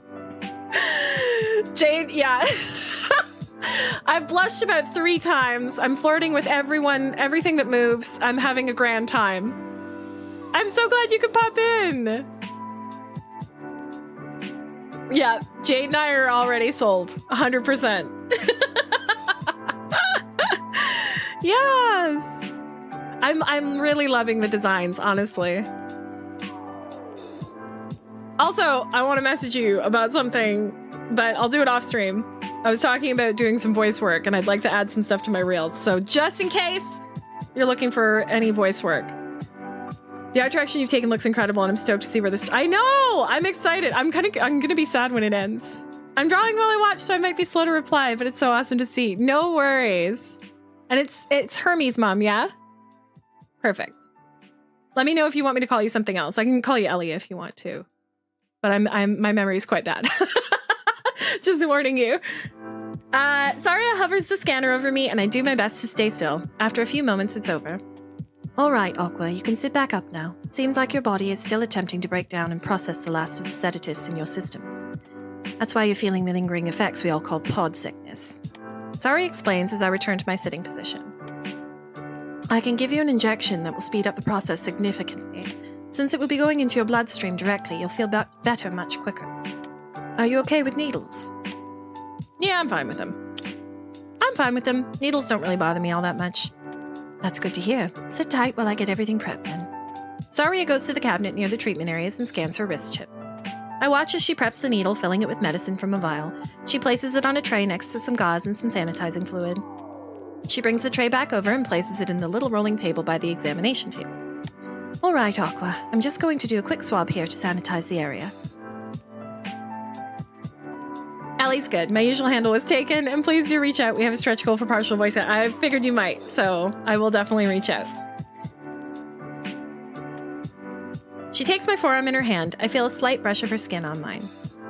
Jade, yeah. I've blushed about 3 times. I'm flirting with everyone, everything that moves. I'm having a grand time. I'm so glad you could pop in. Yeah, Jade and I are already sold. 100%. Yes. I'm really loving the designs, honestly. Also, I want to message you about something, but I'll do it off stream. I was talking about doing some voice work, and I'd like to add some stuff to my reels. So just in case you're looking for any voice work. The art direction you've taken looks incredible, and I'm stoked to see where this... I know! I'm excited. I'm gonna be sad when it ends. I'm drawing while I watch, so I might be slow to reply, but it's so awesome to see. No worries. And it's Hermes, Mom, yeah? Perfect. Let me know if you want me to call you something else. I can call you Ellie if you want to. But my memory is quite bad. Just warning you. Saria hovers the scanner over me, and I do my best to stay still. After a few moments, it's over. All right, Aqua, you can sit back up now. Seems like your body is still attempting to break down and process the last of the sedatives in your system. That's why you're feeling the lingering effects we all call pod sickness. Saria explains as I return to my sitting position. I can give you an injection that will speed up the process significantly. Since it will be going into your bloodstream directly, you'll feel better much quicker. Are you okay with needles? Yeah, I'm fine with them. I'm fine with them. Needles don't really bother me all that much. That's good to hear. Sit tight while I get everything prepped then. Saria goes to the cabinet near the treatment areas and scans her wrist chip. I watch as she preps the needle, filling it with medicine from a vial. She places it on a tray next to some gauze and some sanitizing fluid. She brings the tray back over and places it in the little rolling table by the examination table. All right, Aqua. I'm just going to do a quick swab here to sanitize the area. Ellie's good. My usual handle was taken, and please do reach out. We have a stretch goal for partial voice. I figured you might, so I will definitely reach out. She takes my forearm in her hand. I feel a slight brush of her skin on mine.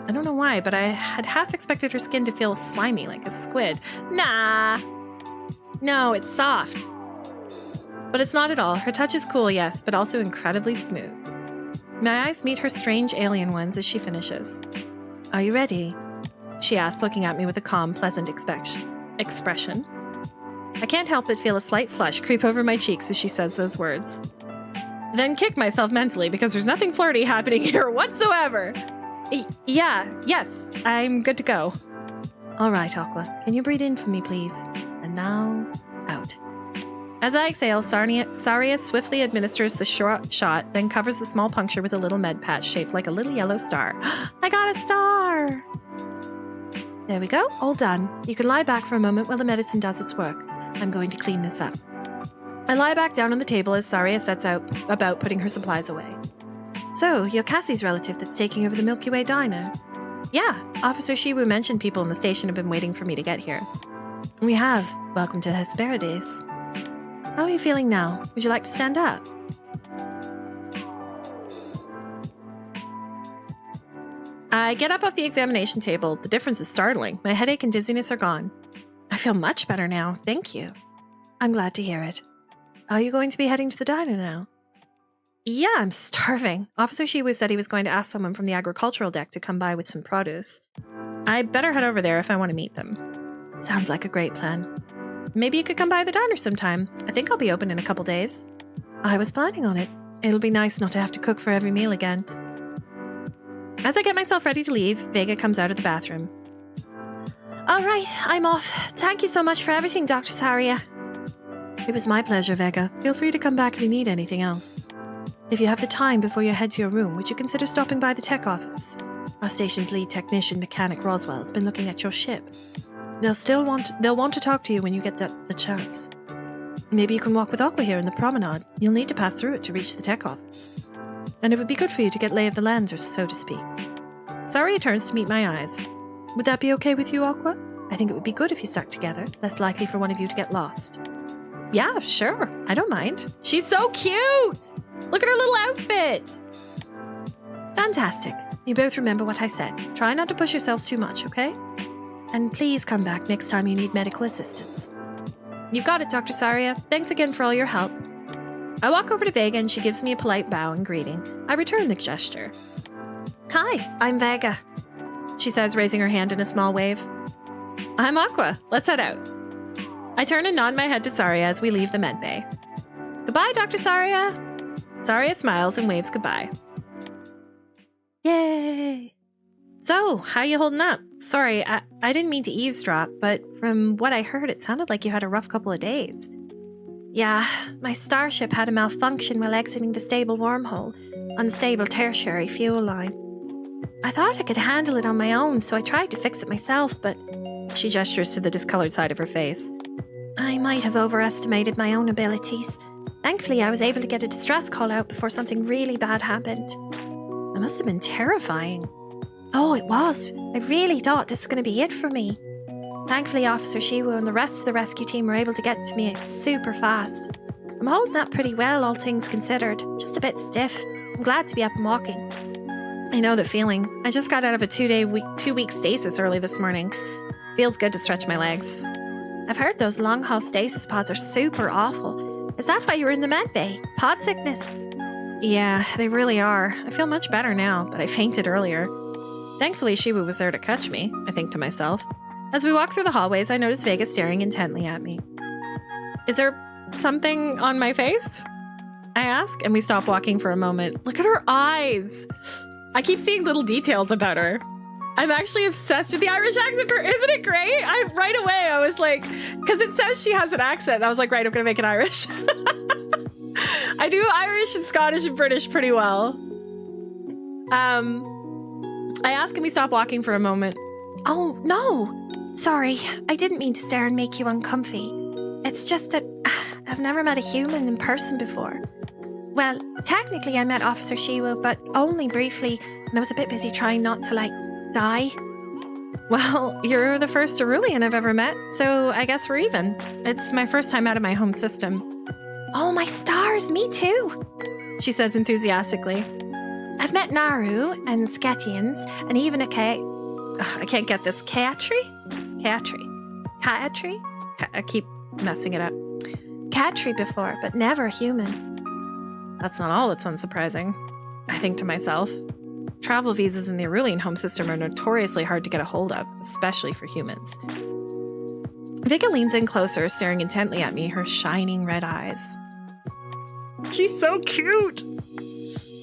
I don't know why, but I had half expected her skin to feel slimy like a squid. Nah. No, it's soft. But it's not at all. Her touch is cool, yes, but also incredibly smooth. My eyes meet her strange alien ones as she finishes. Are you ready? She asks, looking at me with a calm, pleasant expression. I can't help but feel a slight flush creep over my cheeks as she says those words. Then kick myself mentally because there's nothing flirty happening here whatsoever. Yes, I'm good to go. All right, Aqua. Can you breathe in for me, please? And now, out. As I exhale, Saria swiftly administers the shot, then covers the small puncture with a little med patch shaped like a little yellow star. I got a star! There we go, all done. You can lie back for a moment while the medicine does its work. I'm going to clean this up. I lie back down on the table as Saria sets out about putting her supplies away. So, you're Cassie's relative that's taking over the Milky Way Diner? Yeah, Officer Shiwu mentioned people in the station have been waiting for me to get here. We have. Welcome to Hesperides. How are you feeling now? Would you like to stand up? I get up off the examination table. The difference is startling. My headache and dizziness are gone. I feel much better now, thank you. I'm glad to hear it. Are you going to be heading to the diner now? Yeah, I'm starving. Officer Shiwu said he was going to ask someone from the agricultural deck to come by with some produce. I better head over there if I want to meet them. Sounds like a great plan. Maybe you could come by the diner sometime. I think I'll be open in a couple days. I was planning on it. It'll be nice not to have to cook for every meal again. As I get myself ready to leave, Vega comes out of the bathroom. All right, I'm off. Thank you so much for everything, Dr. Saria. It was my pleasure, Vega. Feel free to come back if you need anything else. If you have the time before you head to your room, would you consider stopping by the tech office? Our station's lead technician, Mechanic Roswell, has been looking at your ship. They'll want to talk to you when you get the chance. Maybe you can walk with Aqua here in the promenade. You'll need to pass through it to reach the tech office. And it would be good for you to get lay of the land, or so to speak. Saria turns to meet my eyes. Would that be okay with you, Aqua? I think it would be good if you stuck together, less likely for one of you to get lost. Yeah, sure. I don't mind. She's so cute! Look at her little outfit! Fantastic. You both remember what I said. Try not to push yourselves too much, okay? And please come back next time you need medical assistance. You've got it, Dr. Saria. Thanks again for all your help. I walk over to Vega and she gives me a polite bow and greeting. I return the gesture. Hi, I'm Vega, she says, raising her hand in a small wave. I'm Aqua. Let's head out. I turn and nod my head to Saria as we leave the med bay. Goodbye, Dr. Saria. Saria smiles and waves goodbye. Yay! So, how you holding up? Sorry, I didn't mean to eavesdrop, but from what I heard, it sounded like you had a rough couple of days. Yeah, my starship had a malfunction while exiting the stable wormhole, unstable tertiary fuel line. I thought I could handle it on my own, so I tried to fix it myself, but... She gestures to the discolored side of her face. I might have overestimated my own abilities. Thankfully, I was able to get a distress call out before something really bad happened. It must have been terrifying. Oh, it was. I really thought this was going to be it for me. Thankfully, Officer Shiwu and the rest of the rescue team were able to get to me super fast. I'm holding up pretty well, all things considered. Just a bit stiff. I'm glad to be up and walking. I know the feeling. I just got out of a 2-week stasis early this morning. Feels good to stretch my legs. I've heard those long-haul stasis pods are super awful. Is that why you were in the med bay? Pod sickness? Yeah, they really are. I feel much better now, but I fainted earlier. Thankfully, Shiwu was there to catch me, I think to myself. As we walk through the hallways, I notice Vega staring intently at me. Is there something on my face? I ask, and we stop walking for a moment. Look at her eyes! I keep seeing little details about her. I'm actually obsessed with the Irish accent for, isn't it great? Right away, I was like, because it says she has an accent. I was like, right, I'm going to make it Irish. I do Irish and Scottish and British pretty well. I ask, and we stop walking for a moment. Oh, no. Sorry, I didn't mean to stare and make you uncomfy. It's just that I've never met a human in person before. Well, technically I met Officer Shiwu, but only briefly, and I was a bit busy trying not to, die. Well, you're the first Cerulean I've ever met, so I guess we're even. It's my first time out of my home system. Oh, my stars, me too, she says enthusiastically. I've met Naru and Sketians, and even a I can't get this. Katri? I keep messing it up. Katri before, but never a human. That's not all that's unsurprising, I think to myself. Travel visas in the Cerulean home system are notoriously hard to get a hold of, especially for humans. Vika leans in closer, staring intently at me, her shining red eyes. She's so cute!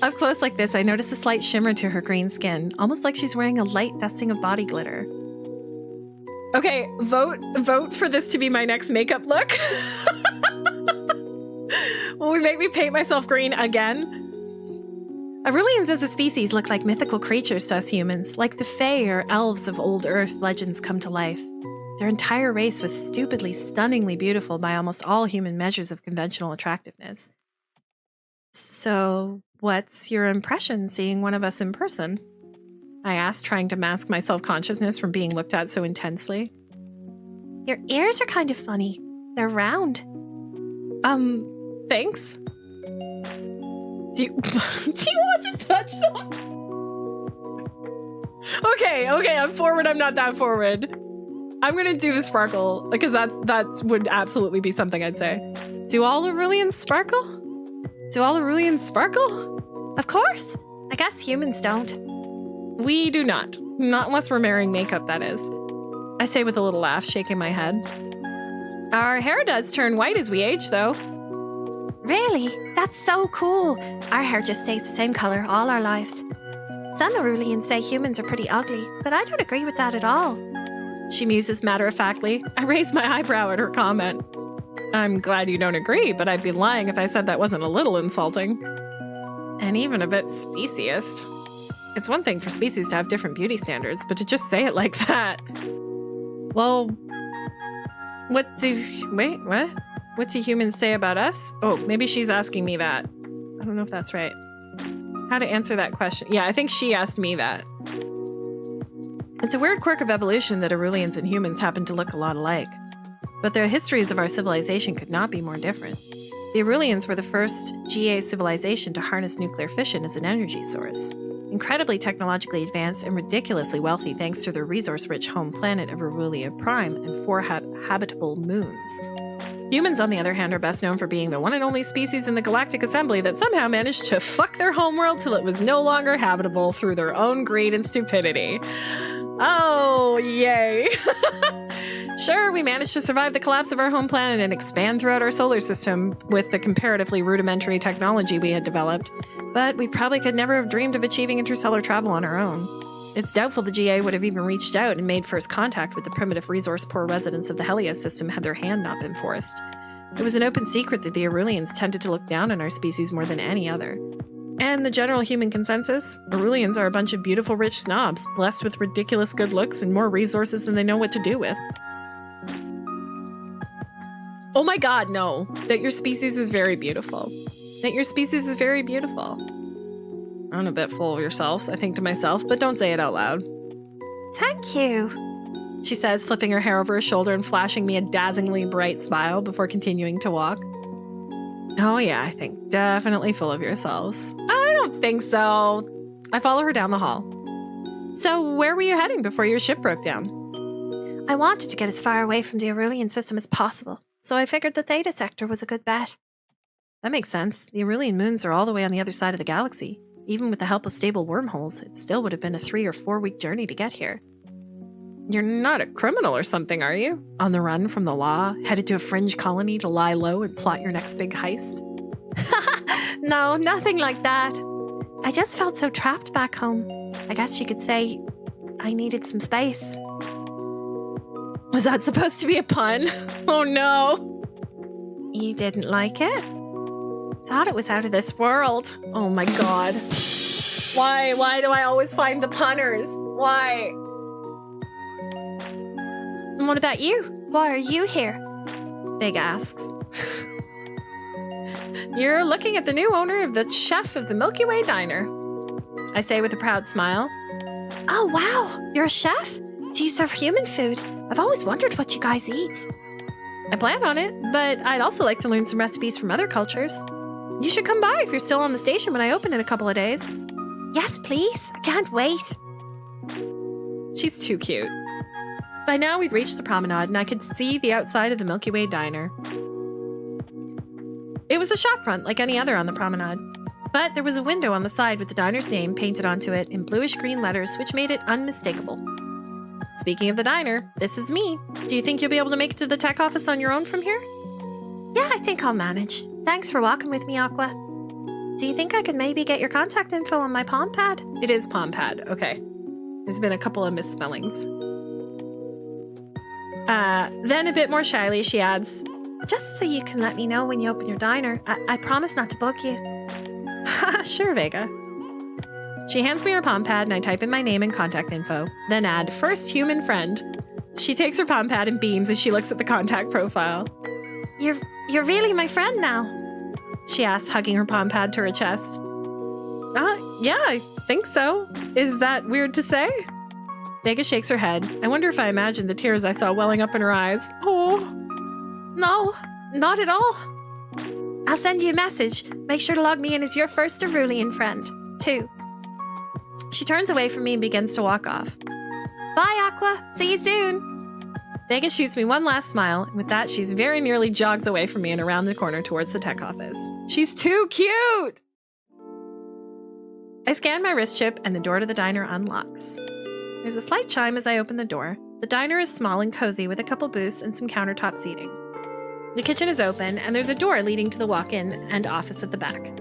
Up close like this, I notice a slight shimmer to her green skin, almost like she's wearing a light dusting of body glitter. Okay, vote for this to be my next makeup look. Will we make me paint myself green again? Arulians as a species look like mythical creatures to us humans, like the Fae or elves of old Earth legends come to life. Their entire race was stupidly, stunningly beautiful by almost all human measures of conventional attractiveness. So, what's your impression seeing one of us in person? I asked, trying to mask my self-consciousness from being looked at so intensely. Your ears are kind of funny. They're round. Thanks. Do you want to touch them? Okay, I'm forward. I'm not that forward. I'm gonna do the sparkle because that would absolutely be something I'd say. Do all Arulians sparkle? Do all Arulians sparkle? Of course. I guess humans don't. We do not. Not unless we're wearing makeup, that is. I say with a little laugh, shaking my head. Our hair does turn white as we age, though. Really? That's so cool. Our hair just stays the same color all our lives. Some Arulians say humans are pretty ugly, but I don't agree with that at all. She muses matter-of-factly. I raise my eyebrow at her comment. I'm glad you don't agree, but I'd be lying if I said that wasn't a little insulting. And even a bit speciesist. It's one thing for species to have different beauty standards, but to just say it like that... Well... What do humans say about us? Oh, maybe she's asking me that. I don't know if that's right. How to answer that question. Yeah, I think she asked me that. It's a weird quirk of evolution that Arulians and humans happen to look a lot alike. But the histories of our civilization could not be more different. The Arulians were the first GA civilization to harness nuclear fission as an energy source. Incredibly technologically advanced and ridiculously wealthy thanks to their resource-rich home planet of Arulia Prime and 4 habitable moons. Humans, on the other hand, are best known for being the one and only species in the Galactic Assembly that somehow managed to fuck their homeworld till it was no longer habitable through their own greed and stupidity. Oh, yay. Sure, we managed to survive the collapse of our home planet and expand throughout our solar system with the comparatively rudimentary technology we had developed, but we probably could never have dreamed of achieving interstellar travel on our own. It's doubtful the GA would have even reached out and made first contact with the primitive resource-poor residents of the Helios system had their hand not been forced. It was an open secret that the Arulians tended to look down on our species more than any other. And the general human consensus? Arulians are a bunch of beautiful, rich snobs, blessed with ridiculous good looks and more resources than they know what to do with. Oh my god, no. That your species is very beautiful. That your species is very beautiful. I'm a bit full of yourselves, I think to myself, but don't say it out loud. Thank you, she says, flipping her hair over her shoulder and flashing me a dazzlingly bright smile before continuing to walk. Oh yeah, I think definitely full of yourselves. I don't think so. I follow her down the hall. So where were you heading before your ship broke down? I wanted to get as far away from the Arulian system as possible, so I figured the Theta sector was a good bet. That makes sense. The Arulian moons are all the way on the other side of the galaxy. Even with the help of stable wormholes, it still would have been a 3 or 4 week journey to get here. You're not a criminal or something, are you? On the run from the law, headed to a fringe colony to lie low and plot your next big heist? No, nothing like that. I just felt so trapped back home. I guess you could say I needed some space. Was that supposed to be a pun? Oh no. You didn't like it? Thought it was out of this world. Oh my god. Why? Why do I always find the punners? Why? And what about you? Why are you here? Big asks. You're looking at the new owner of the chef of the Milky Way Diner, I say with a proud smile. Oh wow, you're a chef? Do you serve human food? I've always wondered what you guys eat. I plan on it, but I'd also like to learn some recipes from other cultures. You should come by if you're still on the station when I open in a couple of days. Yes, please. I can't wait. She's too cute. By now, we'd reached the promenade, and I could see the outside of the Milky Way Diner. It was a shopfront like any other on the promenade, but there was a window on the side with the diner's name painted onto it in bluish-green letters, which made it unmistakable. Speaking of the diner, this is me. Do you think you'll be able to make it to the tech office on your own from here? Yeah, I think I'll manage. Thanks for walking with me, Aqua. Do you think I could maybe get your contact info on my palm pad? It is palm pad. Okay. There's been a couple of misspellings. Then a bit more shyly, she adds, Just so you can let me know when you open your diner. I promise not to bug you. Sure, Vega. She hands me her palm pad and I type in my name and contact info, then add first human friend. She takes her palm pad and beams as she looks at the contact profile. You're really my friend now. She asks, hugging her palm pad to her chest. Yeah, I think so. Is that weird to say? Vega shakes her head. I wonder if I imagined the tears I saw welling up in her eyes. Oh. No, not at all. I'll send you a message. Make sure to log me in as your first Arulian friend, too. She turns away from me and begins to walk off. Bye, Aqua. See you soon. Vega shoots me one last smile, and with that, she's very nearly jogs away from me and around the corner towards the tech office. She's too cute! I scan my wrist chip, and the door to the diner unlocks. There's a slight chime as I open the door. The diner is small and cozy with a couple booths and some countertop seating. The kitchen is open, and there's a door leading to the walk-in and office at the back.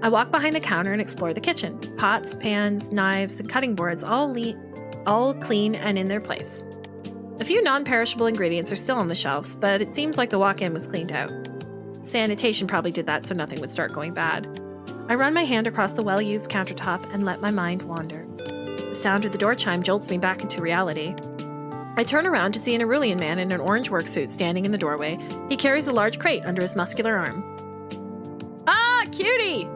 I walk behind the counter and explore the kitchen. Pots, pans, knives, and cutting boards all clean and in their place. A few non-perishable ingredients are still on the shelves, but it seems like the walk-in was cleaned out. Sanitation probably did that so nothing would start going bad. I run my hand across the well-used countertop and let my mind wander. The sound of the door chime jolts me back into reality. I turn around to see an Arulian man in an orange worksuit standing in the doorway. He carries a large crate under his muscular arm. Ah, cutie!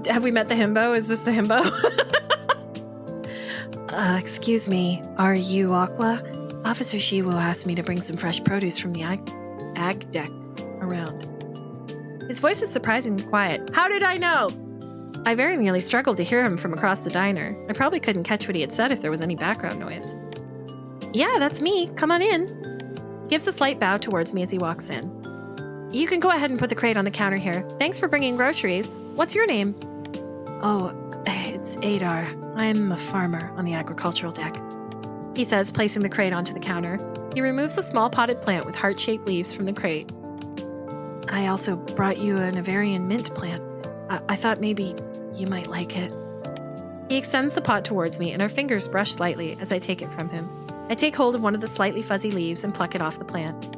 Have we met the himbo? Is this the himbo? Excuse me, are you Aqua? Officer Shiwu asked me to bring some fresh produce from the ag deck around. His voice is surprisingly quiet. How did I know? I very nearly struggled to hear him from across the diner. I probably couldn't catch what he had said if there was any background noise. Yeah, that's me. Come on in. He gives a slight bow towards me as he walks in. You can go ahead and put the crate on the counter here. Thanks for bringing groceries. What's your name? Oh, it's Adar. I'm a farmer on the agricultural deck. He says, placing the crate onto the counter. He removes a small potted plant with heart-shaped leaves from the crate. I also brought you an Avarian mint plant. I thought maybe you might like it. He extends the pot towards me, and our fingers brush slightly as I take it from him. I take hold of one of the slightly fuzzy leaves and pluck it off the plant.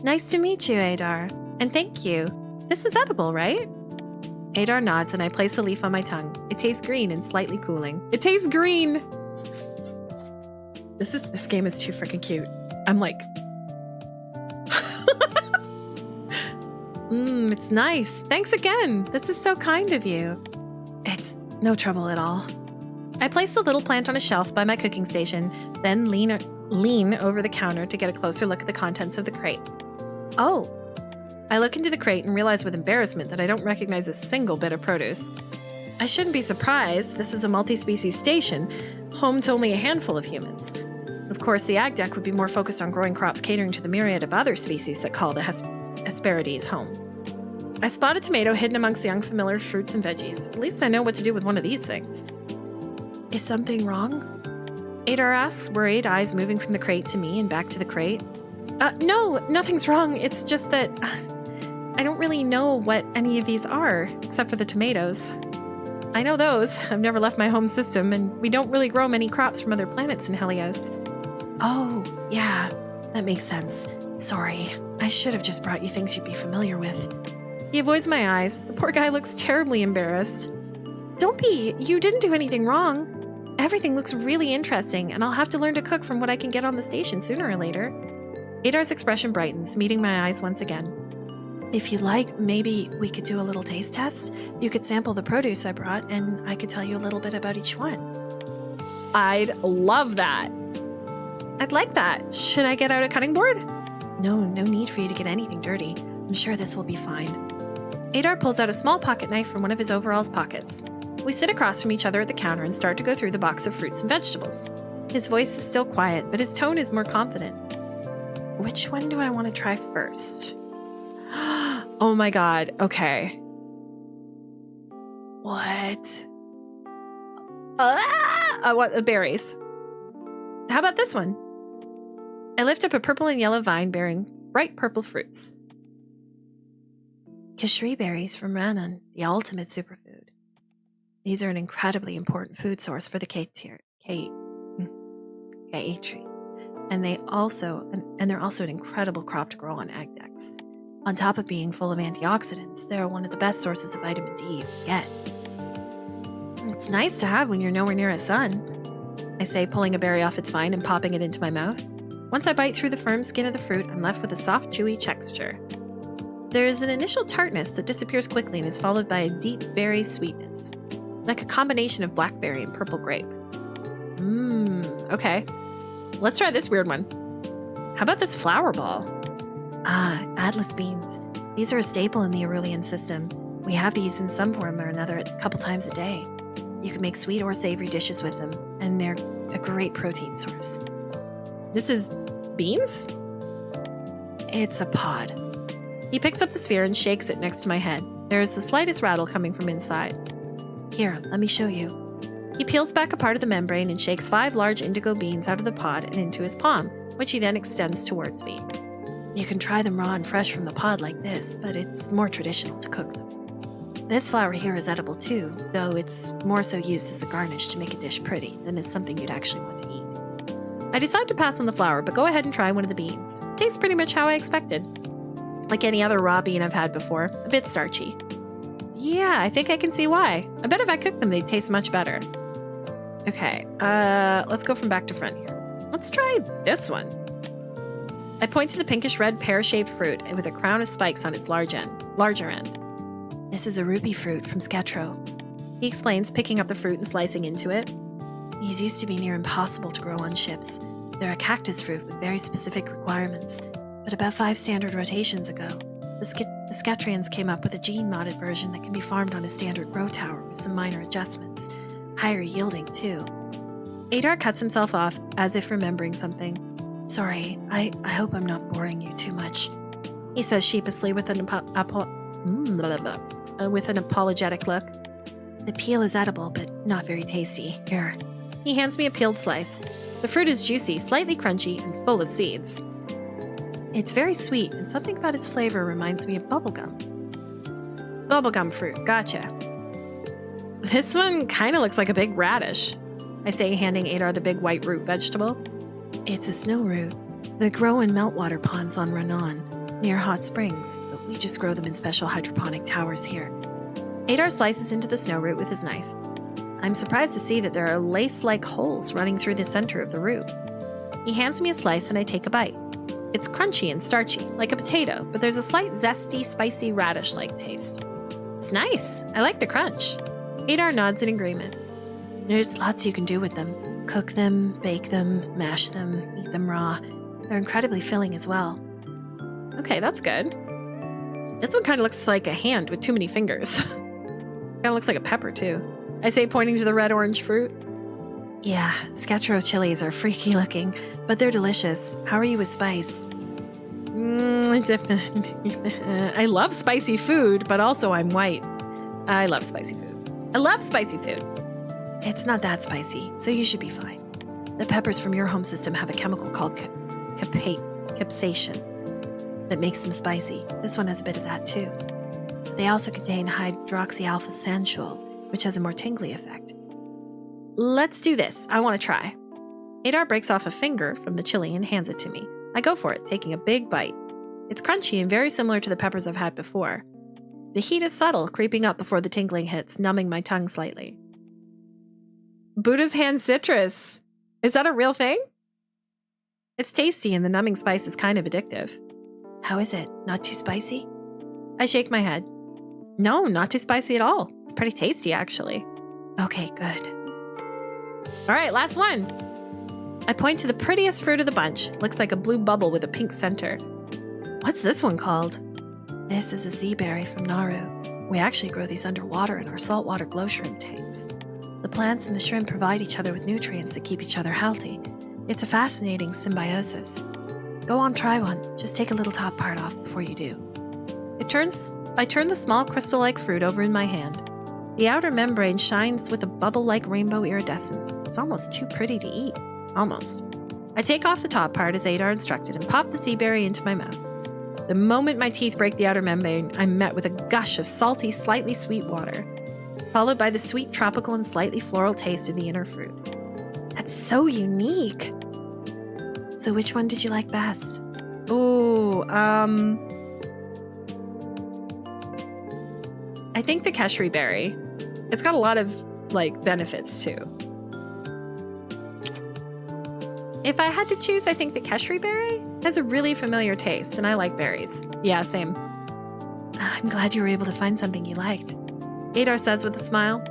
Nice to meet you, Adar. And thank you. This is edible, right? Adar nods, and I place the leaf on my tongue. It tastes green and slightly cooling. It tastes green! This game is too freaking cute. I'm like... it's nice. Thanks again. This is so kind of you. It's no trouble at all. I place the little plant on a shelf by my cooking station, then lean over the counter to get a closer look at the contents of the crate. Oh. I look into the crate and realize with embarrassment that I don't recognize a single bit of produce. I shouldn't be surprised. This is a multi-species station, home to only a handful of humans. Of course, the ag deck would be more focused on growing crops catering to the myriad of other species that call the Hesperides home. I spot a tomato hidden amongst the unfamiliar fruits and veggies. At least I know what to do with one of these things. Is something wrong? Adar asks, worried, eyes moving from the crate to me and back to the crate. No, nothing's wrong. It's just that I don't really know what any of these are, except for the tomatoes. I know those. I've never left my home system, and we don't really grow many crops from other planets in Helios. Oh, yeah, that makes sense. Sorry, I should have just brought you things you'd be familiar with. He avoids my eyes. The poor guy looks terribly embarrassed. Don't be. You didn't do anything wrong. Everything looks really interesting, and I'll have to learn to cook from what I can get on the station sooner or later. Adar's expression brightens, meeting my eyes once again. If you'd like, maybe we could do a little taste test. You could sample the produce I brought, and I could tell you a little bit about each one. I'd love that. I'd like that. Should I get out a cutting board? No need for you to get anything dirty. I'm sure this will be fine. Adar pulls out a small pocket knife from one of his overalls pockets. We sit across from each other at the counter and start to go through the box of fruits and vegetables. His voice is still quiet, but his tone is more confident. Which one do I want to try first? Oh my god, okay. What? I want the berries. How about this one? I lift up a purple and yellow vine bearing bright purple fruits. Kashri berries from Ranun, the ultimate superfood. These are an incredibly important food source for the K tree. And they're also an incredible crop to grow on ag decks. On top of being full of antioxidants, they're one of the best sources of vitamin D you can get. It's nice to have when you're nowhere near a sun, I say, pulling a berry off its vine and popping it into my mouth. Once I bite through the firm skin of the fruit, I'm left with a soft, chewy texture. There is an initial tartness that disappears quickly and is followed by a deep berry sweetness, like a combination of blackberry and purple grape. Okay. Let's try this weird one. How about this flower ball? Atlas beans. These are a staple in the Aurelian system. We have these in some form or another a couple times a day. You can make sweet or savory dishes with them, and they're a great protein source. This is beans? It's a pod. He picks up the sphere and shakes it next to my head. There is the slightest rattle coming from inside. Here, let me show you. He peels back a part of the membrane and shakes 5 large indigo beans out of the pod and into his palm, which he then extends towards me. You can try them raw and fresh from the pod like this, but it's more traditional to cook them. This flower here is edible too, though it's more so used as a garnish to make a dish pretty than as something you'd actually want to eat. I decide to pass on the flower, but go ahead and try one of the beans. Tastes pretty much how I expected. Like any other raw bean I've had before, a bit starchy. Yeah, I think I can see why. I bet if I cooked them, they'd taste much better. Okay, let's go from back to front here. Let's try this one. I point to the pinkish red pear-shaped fruit with a crown of spikes on its larger end. This is a ruby fruit from Sketro. He explains, picking up the fruit and slicing into it. These used to be near impossible to grow on ships. They're a cactus fruit with very specific requirements. But about 5 standard rotations ago, the Sketrians came up with a gene-modded version that can be farmed on a standard grow tower with some minor adjustments. Higher yielding, too. Adar cuts himself off, as if remembering something. Sorry, I hope I'm not boring you too much, he says sheepishly with an apologetic look. The peel is edible, but not very tasty. Here. He hands me a peeled slice. The fruit is juicy, slightly crunchy, and full of seeds. It's very sweet, and something about its flavor reminds me of bubblegum. Bubblegum fruit, gotcha. This one kind of looks like a big radish, I say, handing Adar the big white root vegetable. It's a snow root. They grow in meltwater ponds on Ranun, near hot springs, but we just grow them in special hydroponic towers here. Adar slices into the snow root with his knife. I'm surprised to see that there are lace-like holes running through the center of the root. He hands me a slice and I take a bite. It's crunchy and starchy, like a potato, but there's a slight zesty, spicy radish-like taste. It's nice. I like the crunch. Adar nods in agreement. There's lots you can do with them. Cook them, bake them, mash them, eat them raw. They're incredibly filling as well. Okay, that's good. This one kind of looks like a hand with too many fingers. Kind of looks like a pepper, too. I say, pointing to the red-orange fruit. Yeah, Sketro chilies are freaky looking, but they're delicious. How are you with spice? I love spicy food, but also I'm white. I love spicy food. I love spicy food. It's not that spicy, so you should be fine. The peppers from your home system have a chemical called capsaicin that makes them spicy. This one has a bit of that too. They also contain hydroxyalpha-sanchol, which has a more tingly effect. Let's do this. I want to try. Adar breaks off a finger from the chili and hands it to me. I go for it, taking a big bite. It's crunchy and very similar to the peppers I've had before. The heat is subtle, creeping up before the tingling hits, numbing my tongue slightly. Buddha's hand citrus. Is that a real thing? It's tasty and the numbing spice is kind of addictive. How is it? Not too spicy? I shake my head. No, not too spicy at all. It's pretty tasty, actually. Okay, good. All right, last one. I point to the prettiest fruit of the bunch. Looks like a blue bubble with a pink center. What's this one called? This is a sea berry from Nauru. We actually grow these underwater in our saltwater glow shrimp tanks. The plants and the shrimp provide each other with nutrients that keep each other healthy. It's a fascinating symbiosis. Go on, try one. Just take a little top part off before you do. I turn the small crystal-like fruit over in my hand. The outer membrane shines with a bubble-like rainbow iridescence. It's almost too pretty to eat. Almost. I take off the top part as Adar instructed and pop the sea berry into my mouth. The moment my teeth break the outer membrane, I'm met with a gush of salty, slightly sweet water, followed by the sweet tropical and slightly floral taste of the inner fruit. That's so unique. So which one did you like best? Ooh, I think the Keshri berry. It's got a lot of, benefits, too. If I had to choose, I think the Keshri berry has a really familiar taste, and I like berries. Yeah, same. I'm glad you were able to find something you liked. Adar says with a smile.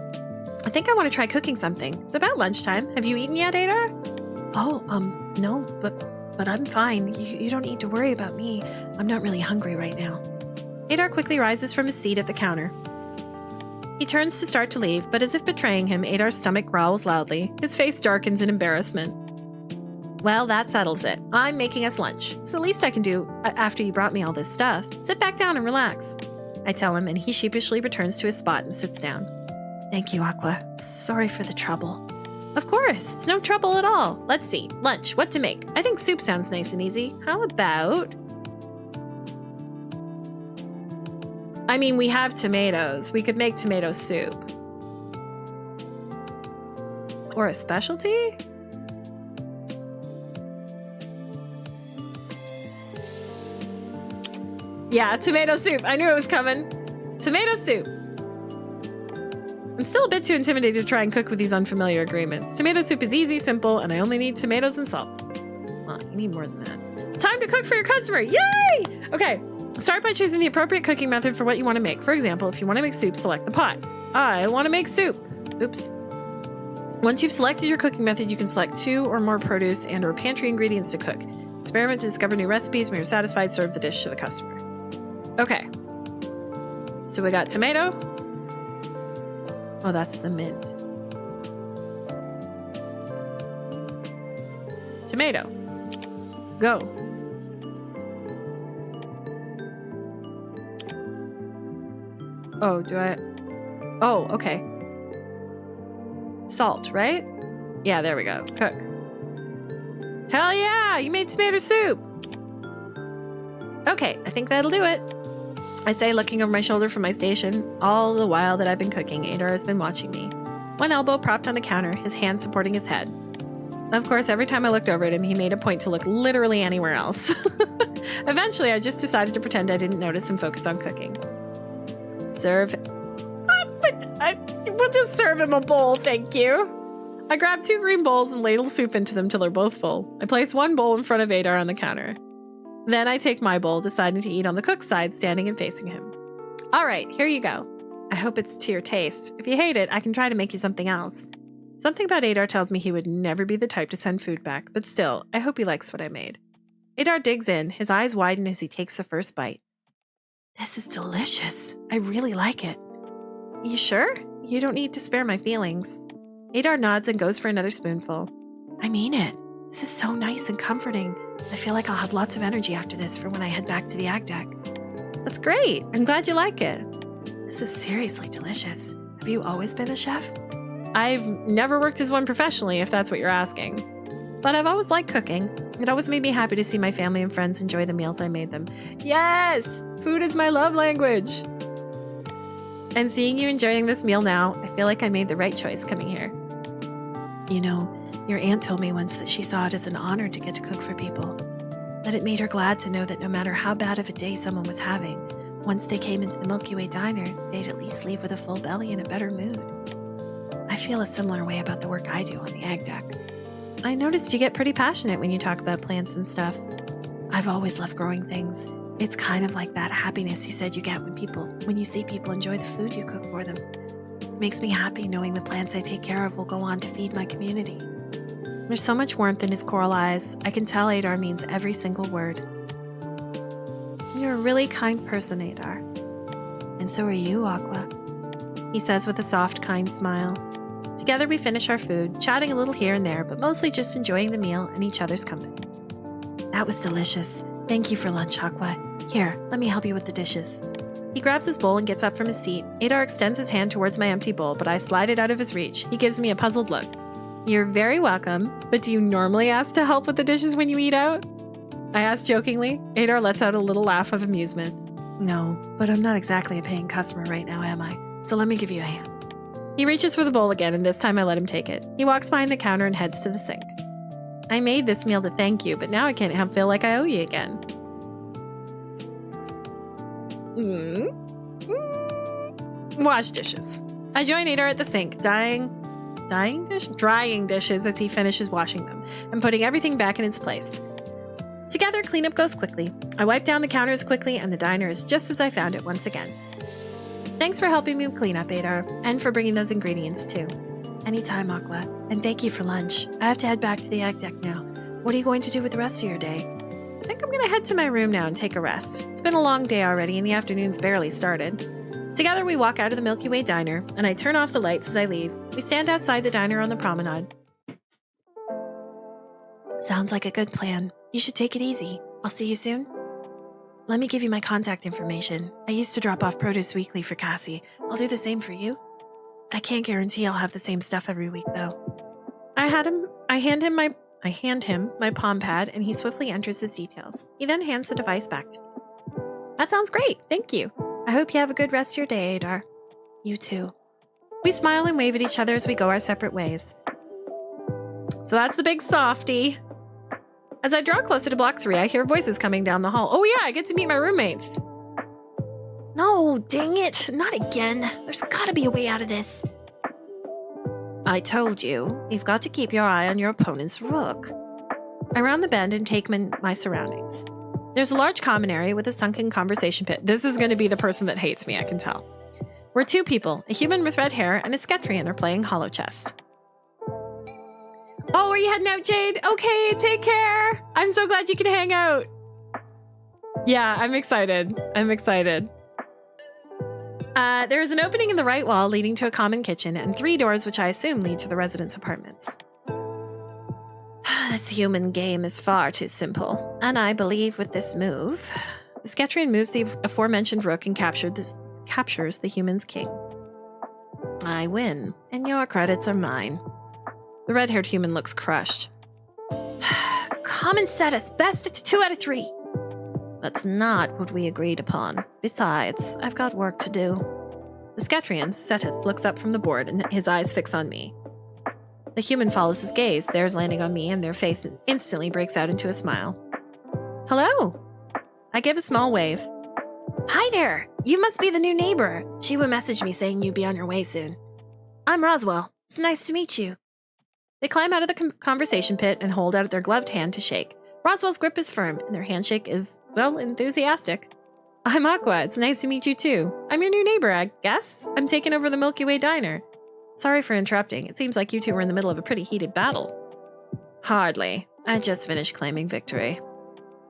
I think I want to try cooking something. It's about lunchtime. Have you eaten yet, Adar? Oh, no, but I'm fine. You don't need to worry about me. I'm not really hungry right now. Adar quickly rises from his seat at the counter. He turns to start to leave, but as if betraying him, Adar's stomach growls loudly. His face darkens in embarrassment. Well, that settles it. I'm making us lunch. It's the least I can do after you brought me all this stuff. Sit back down and relax. I tell him, and he sheepishly returns to his spot and sits down. Thank you, Aqua. Sorry for the trouble. Of course, it's no trouble at all. Let's see. Lunch, what to make? I think soup sounds nice and easy. How about... I mean, we have tomatoes. We could make tomato soup. Or a specialty? Yeah, tomato soup. I knew it was coming. Tomato soup. I'm still a bit too intimidated to try and cook with these unfamiliar agreements. Tomato soup is easy, simple, and I only need tomatoes and salt. Well, you need more than that. It's time to cook for your customer. Yay! Okay, start by choosing the appropriate cooking method for what you want to make. For example, if you want to make soup, select the pot. I want to make soup. Oops. Once you've selected your cooking method, you can select 2 or more produce and or pantry ingredients to cook. Experiment to discover new recipes. When you're satisfied, serve the dish to the customer. Okay. So we got tomato. Oh, that's the mint. Tomato. Go. Oh, do I? Oh, okay. Salt, right? Yeah, there we go. Cook. Hell yeah! You made tomato soup! Okay, I think that'll do it. I say, looking over my shoulder from my station. All the while that I've been cooking, Adar has been watching me. One elbow propped on the counter, his hand supporting his head. Of course, every time I looked over at him, he made a point to look literally anywhere else. Eventually, I just decided to pretend I didn't notice and focus on cooking. Serve. We'll just serve him a bowl, thank you. I grab 2 green bowls and ladle soup into them till they're both full. I place one bowl in front of Adar on the counter. Then I take my bowl, deciding to eat on the cook's side, standing and facing him. All right, here you go. I hope it's to your taste. If you hate it, I can try to make you something else. Something about Adar tells me he would never be the type to send food back, but still, I hope he likes what I made. Adar digs in, his eyes widen as he takes the first bite. This is delicious. I really like it. You sure? You don't need to spare my feelings. Adar nods and goes for another spoonful. I mean it. This is so nice and comforting. I feel like I'll have lots of energy after this for when I head back to the ag deck. That's great. I'm glad you like it. This is seriously delicious. Have you always been a chef? I've never worked as one professionally, if that's what you're asking. But I've always liked cooking. It always made me happy to see my family and friends enjoy the meals I made them. Yes! Food is my love language. And seeing you enjoying this meal now, I feel like I made the right choice coming here. You know, your aunt told me once that she saw it as an honor to get to cook for people. That it made her glad to know that no matter how bad of a day someone was having, once they came into the Milky Way Diner, they'd at least leave with a full belly and a better mood. I feel a similar way about the work I do on the ag deck. I noticed you get pretty passionate when you talk about plants and stuff. I've always loved growing things. It's kind of like that happiness you said you get when you see people enjoy the food you cook for them. It makes me happy knowing the plants I take care of will go on to feed my community. There's so much warmth in his coral eyes. I can tell Adar means every single word. You're a really kind person, Adar. And so are you, Aqua. He says with a soft, kind smile. Together we finish our food, chatting a little here and there, but mostly just enjoying the meal and each other's company. That was delicious. Thank you for lunch, Aqua. Here, let me help you with the dishes. He grabs his bowl and gets up from his seat. Adar extends his hand towards my empty bowl, but I slide it out of his reach. He gives me a puzzled look. You're very welcome, but do you normally ask to help with the dishes when you eat out? I asked jokingly. Adar lets out a little laugh of amusement. No, but I'm not exactly a paying customer right now, am I? So let me give you a hand. He reaches for the bowl again, and this time I let him take it. He walks behind the counter and heads to the sink. I made this meal to thank you, but now I can't help feel like I owe you again. Wash dishes. I join Adar at the sink, drying dishes as he finishes washing them and putting everything back in its place. Together, cleanup goes quickly. I wipe down the counters quickly, and the diner is just as I found it once again. Thanks for helping me clean up, Adar, and for bringing those ingredients too. Anytime, Aqua. And thank you for lunch. I have to head back to the egg deck now. What are you going to do with the rest of your day? I think I'm going to head to my room now and take a rest. It's been a long day already, and the afternoon's barely started. Together, we walk out of the Milky Way Diner, and I turn off the lights as I leave. We stand outside the diner on the promenade. Sounds like a good plan. You should take it easy. I'll see you soon. Let me give you my contact information. I used to drop off produce weekly for Cassie. I'll do the same for you. I can't guarantee I'll have the same stuff every week, though. I hand him my palm pad, and he swiftly enters his details. He then hands the device back to me. That sounds great. Thank you. I hope you have a good rest of your day, Adar. You too. We smile and wave at each other as we go our separate ways. So that's the big softie. As I draw closer to block 3, I hear voices coming down the hall. Oh yeah, I get to meet my roommates. No, dang it. Not again. There's gotta be a way out of this. I told you, you've got to keep your eye on your opponent's rook. I round the bend and take my surroundings. There's a large common area with a sunken conversation pit. This is going to be the person that hates me, I can tell. Where 2 people, a human with red hair and a Sketrian, are playing hollow chess. Oh, are you heading out, Jade? Okay, take care. I'm so glad you can hang out. Yeah, I'm excited. There is an opening in the right wall leading to a common kitchen and 3 doors which I assume lead to the residents' apartments. This human game is far too simple, and I believe with this move, the Sketrian moves the aforementioned rook and captures the human's king. I win, and your credits are mine. The red-haired human looks crushed. Common status, best it's 2 out of 3. That's not what we agreed upon. Besides, I've got work to do. The Sketrian, Seteth, looks up from the board and his eyes fix on me. The human follows his gaze, theirs landing on me, and their face instantly breaks out into a smile. Hello! I give a small wave. Hi there! You must be the new neighbor. Shiwa messaged me saying you'd be on your way soon. I'm Roswell. It's nice to meet you. They climb out of the conversation pit and hold out their gloved hand to shake. Roswell's grip is firm, and their handshake is, well, enthusiastic. I'm Aqua. It's nice to meet you, too. I'm your new neighbor, I guess. I'm taking over the Milky Way Diner. Sorry for interrupting. It seems like you two were in the middle of a pretty heated battle. Hardly. I just finished claiming victory.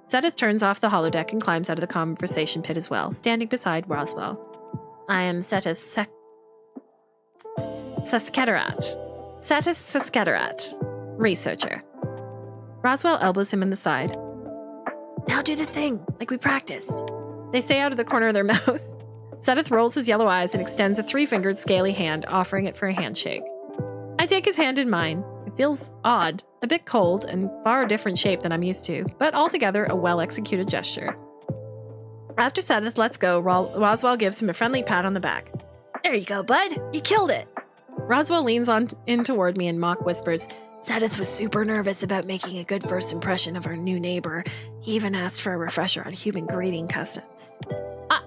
Seteth turns off the holodeck and climbs out of the conversation pit as well, standing beside Roswell. I am Seteth Sasketarat. Seteth Sasketarat. Researcher. Roswell elbows him in the side. Now do the thing, like we practiced. They say out of the corner of their mouth. Seteth rolls his yellow eyes and extends a 3-fingered scaly hand, offering it for a handshake. I take his hand in mine. It feels odd, a bit cold, and far different shape than I'm used to, but altogether a well-executed gesture. After Seteth lets go, Roswell gives him a friendly pat on the back. There you go, bud. You killed it. Roswell leans in toward me and mock whispers, Seteth was super nervous about making a good first impression of our new neighbor. He even asked for a refresher on human greeting customs.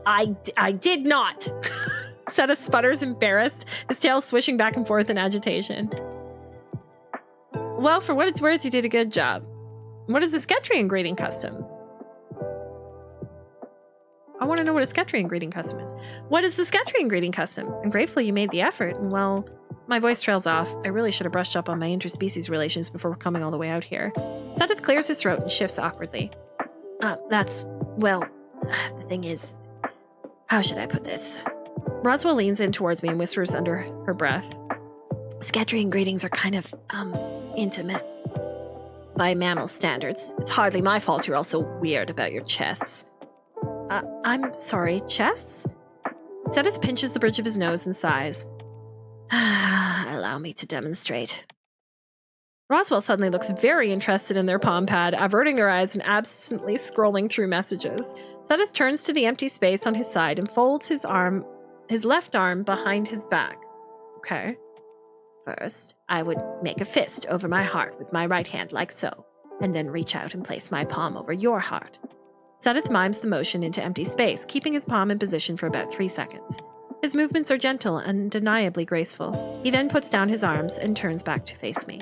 I did not. Seteth sputters, embarrassed, his tail swishing back and forth in agitation. Well, for what it's worth, you did a good job. What is the Sketrian greeting custom? I want to know what a Sketrian greeting custom is. What is the Sketrian greeting custom? I'm grateful you made the effort, and well, my voice trails off. I really should have brushed up on my interspecies relations before coming all the way out here. Seteth clears his throat and shifts awkwardly. The thing is, how should I put this? Roswell leans in towards me and whispers under her breath. Sketrian greetings are kind of, intimate. By mammal standards, it's hardly my fault you're all so weird about your chests. I'm sorry, chests? Seteth pinches the bridge of his nose and sighs. Allow me to demonstrate. Roswell suddenly looks very interested in their palm pad, averting their eyes and absently scrolling through messages. Seth turns to the empty space on his side and folds his left arm behind his back. Okay. First, I would make a fist over my heart with my right hand like so, and then reach out and place my palm over your heart. Seth mimes the motion into empty space, keeping his palm in position for about 3 seconds. His movements are gentle and undeniably graceful. He then puts down his arms and turns back to face me.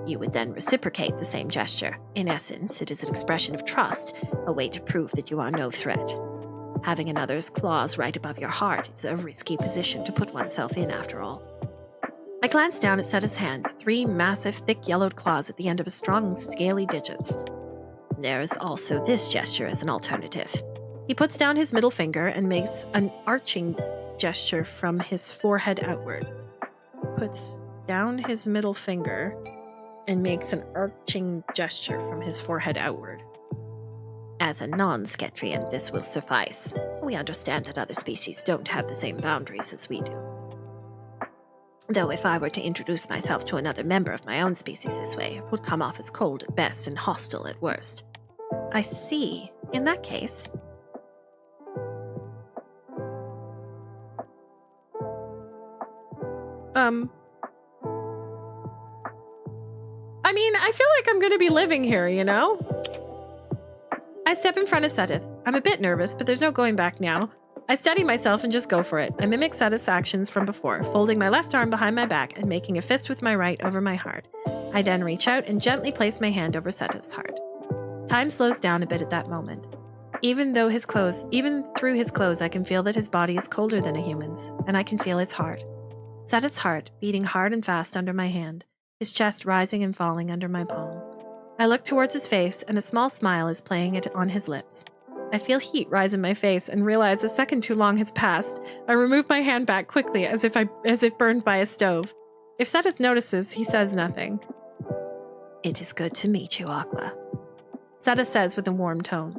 You would then reciprocate the same gesture. In essence, it is an expression of trust, a way to prove that you are no threat. Having another's claws right above your heart is a risky position to put oneself in, after all. I glance down at Seth's hands, 3 massive, thick yellowed claws at the end of his strong, scaly digits. There is also this gesture as an alternative. He puts down his middle finger and makes an arching gesture from his forehead outward. Puts down his middle finger and makes an arching gesture from his forehead outward. As a non-Sketrian, this will suffice. We understand that other species don't have the same boundaries as we do. Though if I were to introduce myself to another member of my own species this way, it would come off as cold at best and hostile at worst. I see. In that case... I mean, I feel like I'm going to be living here, you know? I step in front of Seth. I'm a bit nervous, but there's no going back now. I steady myself and just go for it. I mimic Seth's actions from before, folding my left arm behind my back and making a fist with my right over my heart. I then reach out and gently place my hand over Seth's heart. Time slows down a bit at that moment. Even through his clothes, I can feel that his body is colder than a human's, and I can feel his heart. Seth's heart beating hard and fast under my hand, his chest rising and falling under my palm. I look towards his face, and a small smile is playing on his lips. I feel heat rise in my face and realize a second too long has passed. I remove my hand back quickly, as if burned by a stove. If Seth notices, he says nothing. It is good to meet you, Aqua. Seth says with a warm tone.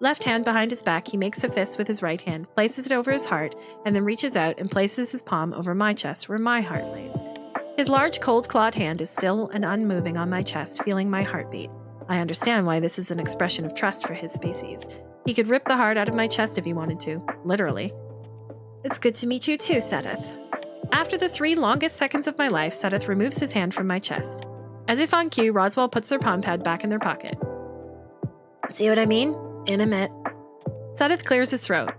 Left hand behind his back, he makes a fist with his right hand, places it over his heart, and then reaches out and places his palm over my chest where my heart lays. His large, cold-clawed hand is still and unmoving on my chest, feeling my heartbeat. I understand why this is an expression of trust for his species. He could rip the heart out of my chest if he wanted to, literally. It's good to meet you too, Seth. After the 3 longest seconds of my life, Seth removes his hand from my chest. As if on cue, Roswell puts their palm pad back in their pocket. See what I mean? Intimate. Seth clears his throat.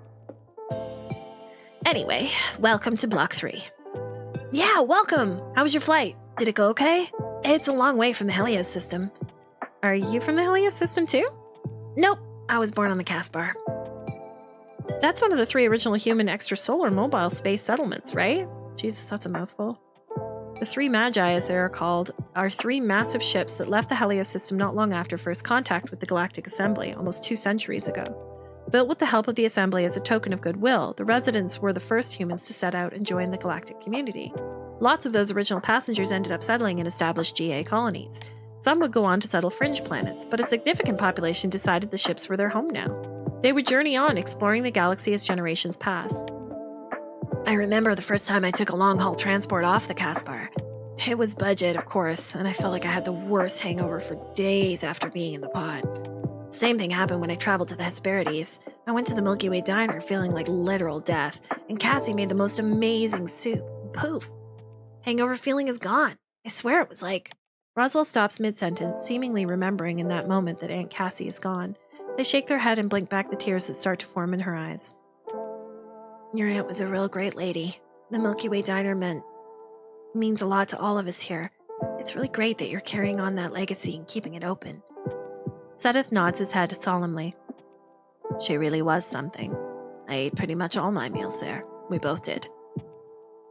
Anyway, welcome to Block 3. Yeah, welcome! How was your flight? Did it go okay? It's a long way from the Helios system. Are you from the Helios system too? Nope, I was born on the Caspar. That's one of the 3 original human extrasolar mobile space settlements, right? Jesus, that's a mouthful. The 3 Magi, as they are called, are 3 massive ships that left the Helios system not long after first contact with the Galactic Assembly, almost 2 centuries ago. Built with the help of the Assembly as a token of goodwill, the residents were the first humans to set out and join the galactic community. Lots of those original passengers ended up settling in established GA colonies. Some would go on to settle fringe planets, but a significant population decided the ships were their home now. They would journey on, exploring the galaxy as generations passed. I remember the first time I took a long-haul transport off the Caspar. It was budget, of course, and I felt like I had the worst hangover for days after being in the pod. Same thing happened when I traveled to the Hesperides. I went to the Milky Way Diner feeling like literal death, and Cassie made the most amazing soup. Poof. Hangover feeling is gone. I swear it was like... Roswell stops mid-sentence, seemingly remembering in that moment that Aunt Cassie is gone. They shake their head and blink back the tears that start to form in her eyes. Your aunt was a real great lady. The Milky Way Diner means a lot to all of us here. It's really great that you're carrying on that legacy and keeping it open. Seth nods his head solemnly. She really was something. I ate pretty much all my meals there. We both did.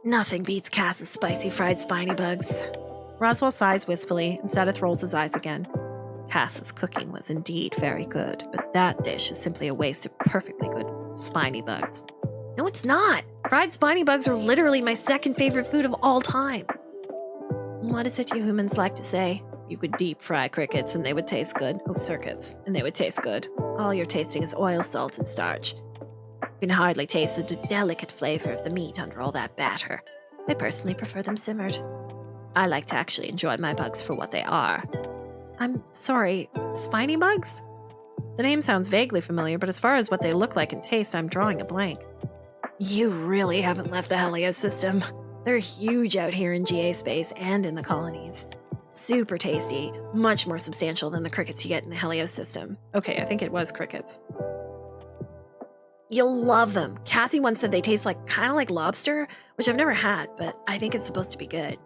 Nothing beats Cass's spicy fried spiny bugs. Roswell sighs wistfully, and Seth rolls his eyes again. Cass's cooking was indeed very good, but that dish is simply a waste of perfectly good spiny bugs. No, it's not. Fried spiny bugs are literally my second favorite food of all time. What is it you humans like to say? You could deep fry crickets and they would taste good. Oh, circuits. And they would taste good. All you're tasting is oil, salt, and starch. You can hardly taste the delicate flavor of the meat under all that batter. I personally prefer them simmered. I like to actually enjoy my bugs for what they are. I'm sorry, spiny bugs? The name sounds vaguely familiar, but as far as what they look like and taste, I'm drawing a blank. You really haven't left the Helios system. They're huge out here in GA space and in the colonies. Super tasty, much more substantial than the crickets you get in the Helios system. Okay, I think it was crickets. You'll love them. Cassie once said they taste kind of like lobster, which I've never had, but I think it's supposed to be good.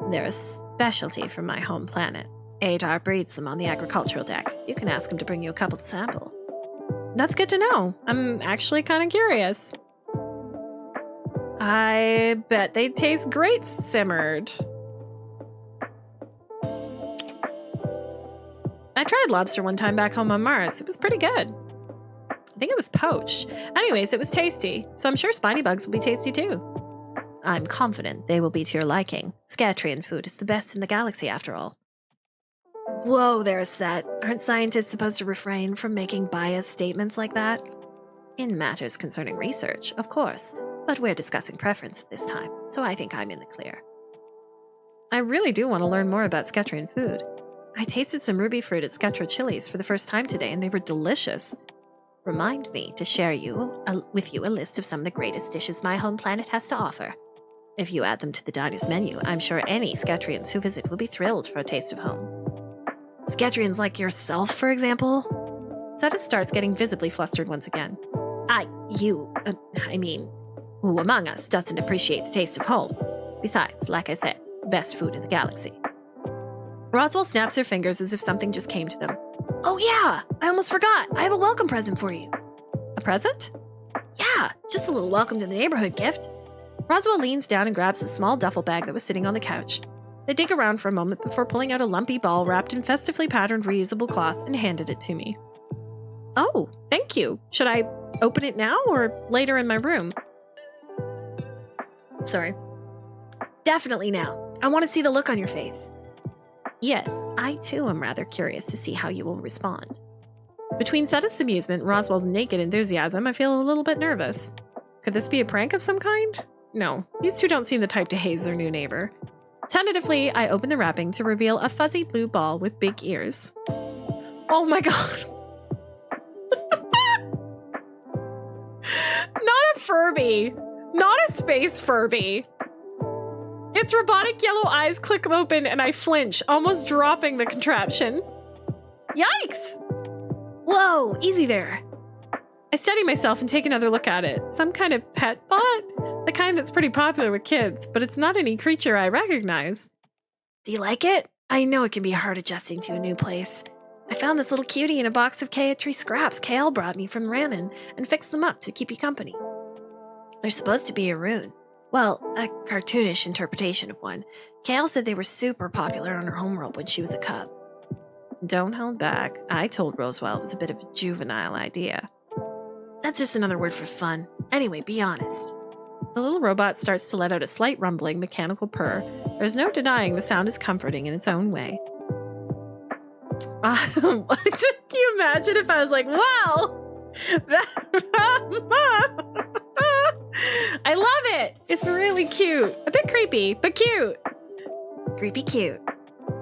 They're a specialty from my home planet. Adar breeds them on the agricultural deck. You can ask him to bring you a couple to sample. That's good to know. I'm actually kind of curious. I bet they taste great simmered. I tried lobster one time back home on Mars. It was pretty good. I think it was poached. Anyways, it was tasty, so I'm sure spiny bugs will be tasty too. I'm confident they will be to your liking. Scatrian food is the best in the galaxy, after all. Whoa there, Set. Aren't scientists supposed to refrain from making biased statements like that? In matters concerning research, of course, but we're discussing preference at this time, so I think I'm in the clear. I really do want to learn more about Scatrian food. I tasted some ruby fruit at Sketra Chili's for the first time today, and they were delicious. Remind me to share with you a list of some of the greatest dishes my home planet has to offer. If you add them to the diner's menu, I'm sure any Scatrians who visit will be thrilled for a taste of home. Scatrians like yourself, for example? Seta starts getting visibly flustered once again. Who among us doesn't appreciate the taste of home? Besides, like I said, best food in the galaxy. Roswell snaps her fingers as if something just came to them. Oh yeah, I almost forgot. I have a welcome present for you. A present? Yeah, just a little welcome to the neighborhood gift. Roswell leans down and grabs a small duffel bag that was sitting on the couch. They dig around for a moment before pulling out a lumpy ball wrapped in festively patterned reusable cloth and handed it to me. Oh, thank you. Should I open it now or later in my room? Sorry. Definitely now. I want to see the look on your face. Yes, I too am rather curious to see how you will respond. Between Seta's amusement and Roswell's naked enthusiasm, I feel a little bit nervous. Could this be a prank of some kind? No, these two don't seem the type to haze their new neighbor. Tentatively, I open the wrapping to reveal a fuzzy blue ball with big ears. Oh my god. Not a Furby. Not a space Furby. Its robotic yellow eyes click open and I flinch, almost dropping the contraption. Yikes! Whoa, easy there. I steady myself and take another look at it. Some kind of pet bot? The kind that's pretty popular with kids, but it's not any creature I recognize. Do you like it? I know it can be hard adjusting to a new place. I found this little cutie in a box of K-tree scraps KL brought me from Rannon and fixed them up to keep you company. They're supposed to be a rune. Well, a cartoonish interpretation of one. KL said they were super popular on her homeworld when she was a cub. Don't hold back. I told Roswell it was a bit of a juvenile idea. That's just another word for fun. Anyway, be honest. The little robot starts to let out a slight rumbling, mechanical purr. There's no denying the sound is comforting in its own way. Can you imagine if I was like, well, I love it. It's really cute. A bit creepy, but cute. Creepy cute.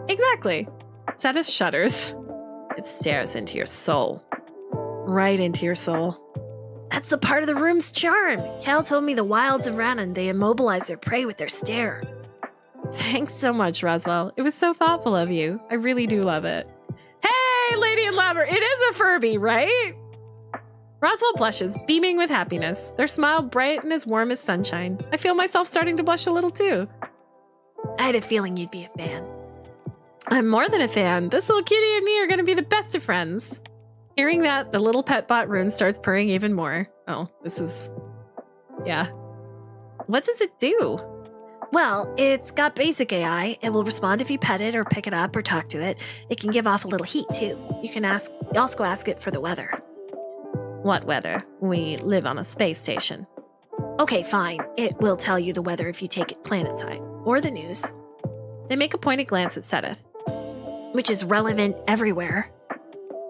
Exactly. Seta shudders. It stares into your soul. Right into your soul. That's the part of the room's charm. Cal told me the wilds of Rannon, they immobilize their prey with their stare. Thanks so much, Roswell. It was so thoughtful of you. I really do love it. Hey, Lady and Labber, it is a Furby, right? Roswell blushes, beaming with happiness, their smile bright and as warm as sunshine. I feel myself starting to blush a little too. I had a feeling you'd be a fan. I'm more than a fan. This little cutie and me are going to be the best of friends. Hearing that, the little pet bot rune starts purring even more. Oh, this is... yeah. What does it do? Well, it's got basic AI. It will respond if you pet it or pick it up or talk to it. It can give off a little heat, too. You can also ask it for the weather. What weather? We live on a space station. Okay, fine. It will tell you the weather if you take it planetside. Or the news. They make a pointed glance at Seta. Which is relevant everywhere.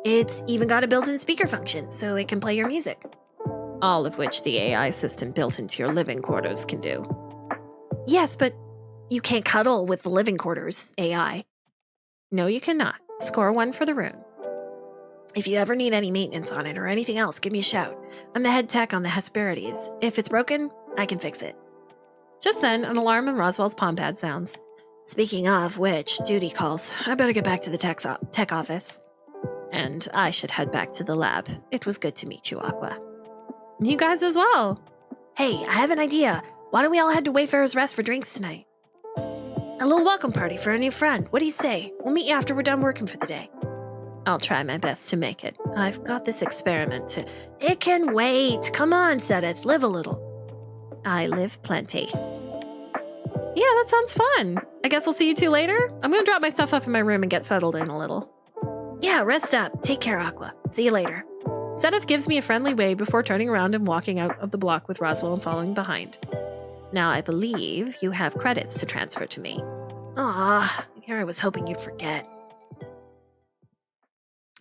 It's even got a built-in speaker function, so it can play your music. All of which the AI system built into your living quarters can do. Yes, but You can't cuddle with the living quarters, AI. No, you cannot. Score 1 for the rune. If you ever need any maintenance on it or anything else, give me a shout. I'm the head tech on the Hesperides. If it's broken, I can fix it. Just then, an alarm on Roswell's palm pad sounds. Speaking of which, duty calls. I better get back to the tech office. And I should head back to the lab. It was good to meet you, Aqua. You guys as well. Hey, I have an idea. Why don't we all head to Wayfarer's Rest for drinks tonight? A little welcome party for a new friend. What do you say? We'll meet you after we're done working for the day. I'll try my best to make it. I've got this experiment to... It can wait. Come on, Sedith. Live a little. I live plenty. Yeah, that sounds fun. I guess I'll see you two later. I'm going to drop my stuff off in my room and get settled in a little. Yeah, rest up. Take care, Aqua. See you later. Sedith gives me a friendly wave before turning around and walking out of the block with Roswell and following behind. Now, I believe you have credits to transfer to me. Ah, here I was hoping you'd forget.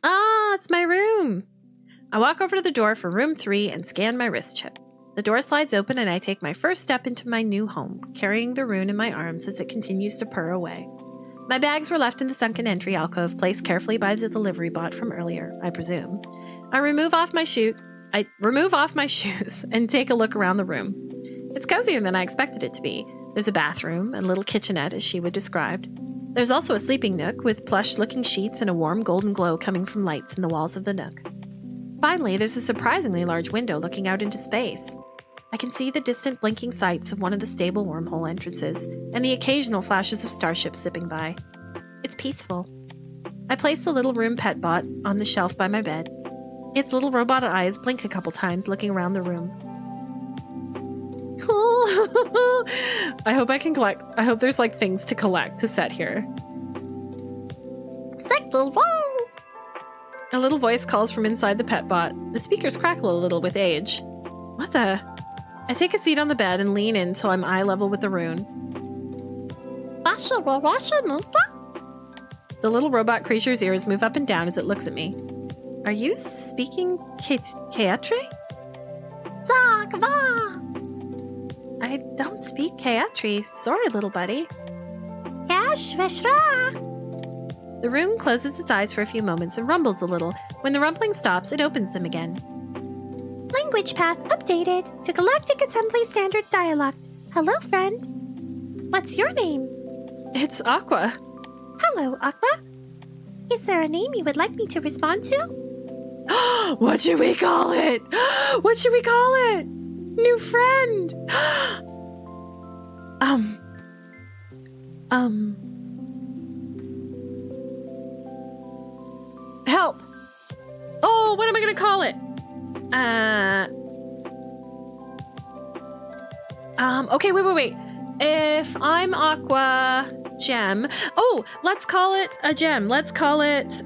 Ah, it's my room. I walk over to the door for room 3 and scan my wrist chip. The door slides open and I take my first step into my new home, carrying the rune in my arms as it continues to purr away. My bags were left in the sunken entry alcove, placed carefully by the delivery bot from earlier, I presume. I remove off my shoes and take a look around the room. It's cozier than I expected it to be. There's a bathroom and little kitchenette, as she would describe. There's also a sleeping nook with plush-looking sheets and a warm golden glow coming from lights in the walls of the nook. Finally, there's a surprisingly large window looking out into space. I can see the distant blinking sights of one of the stable wormhole entrances and the occasional flashes of starships zipping by. It's peaceful. I place the little room pet bot on the shelf by my bed. Its little robot eyes blink a couple times looking around the room. I hope I can collect. I hope there's like things to collect to set here. A little voice calls from inside the pet bot. The speakers crackle a little with age. What the? I take a seat on the bed and lean in till I'm eye level with the rune. The little robot creature's ears move up and down as it looks at me. Are you speaking Keatri? I don't speak Keatri. Sorry, little buddy. The rune closes its eyes for a few moments and rumbles a little. When the rumbling stops, it opens them again. Language path updated to Galactic Assembly Standard Dialect. Hello, friend. What's your name? It's Aqua. Hello, Aqua. Is there a name you would like me to respond to? What should we call it? What should we call it? New friend. Help. Oh, what am I going to call it? Okay, wait. If I'm Aqua Gem. Oh, let's call it a gem. Let's call it,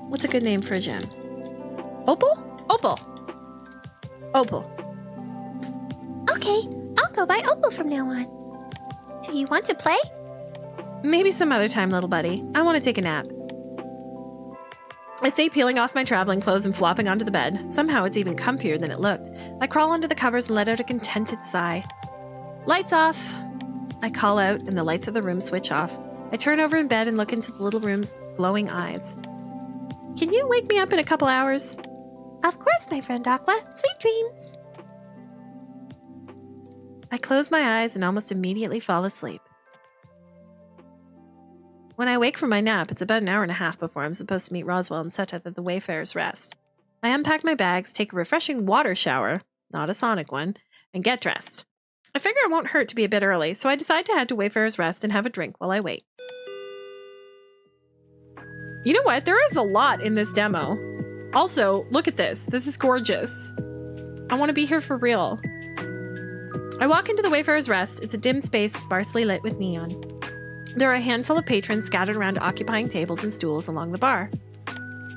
what's a good name for a gem? Opal? Opal. Okay, I'll go by Opal from now on. Do you want to play? Maybe some other time, little buddy. I want to take a nap. I say, peeling off my traveling clothes and flopping onto the bed. Somehow it's even comfier than it looked. I crawl under the covers and let out a contented sigh. Lights off. I call out and the lights of the room switch off. I turn over in bed and look into the little room's glowing eyes. Can you wake me up in a couple hours? Of course, my friend Aqua. Sweet dreams. I close my eyes and almost immediately fall asleep. When I wake from my nap, it's about an hour and a half before I'm supposed to meet Roswell and Seteth at the Wayfarer's Rest. I unpack my bags, take a refreshing water shower, not a sonic one, and get dressed. I figure it won't hurt to be a bit early, so I decide to head to Wayfarer's Rest and have a drink while I wait. You know what? There is a lot in this demo. Also, look at this. This is gorgeous. I want to be here for real. I walk into the Wayfarer's Rest. It's a dim space sparsely lit with neon. There are a handful of patrons scattered around occupying tables and stools along the bar.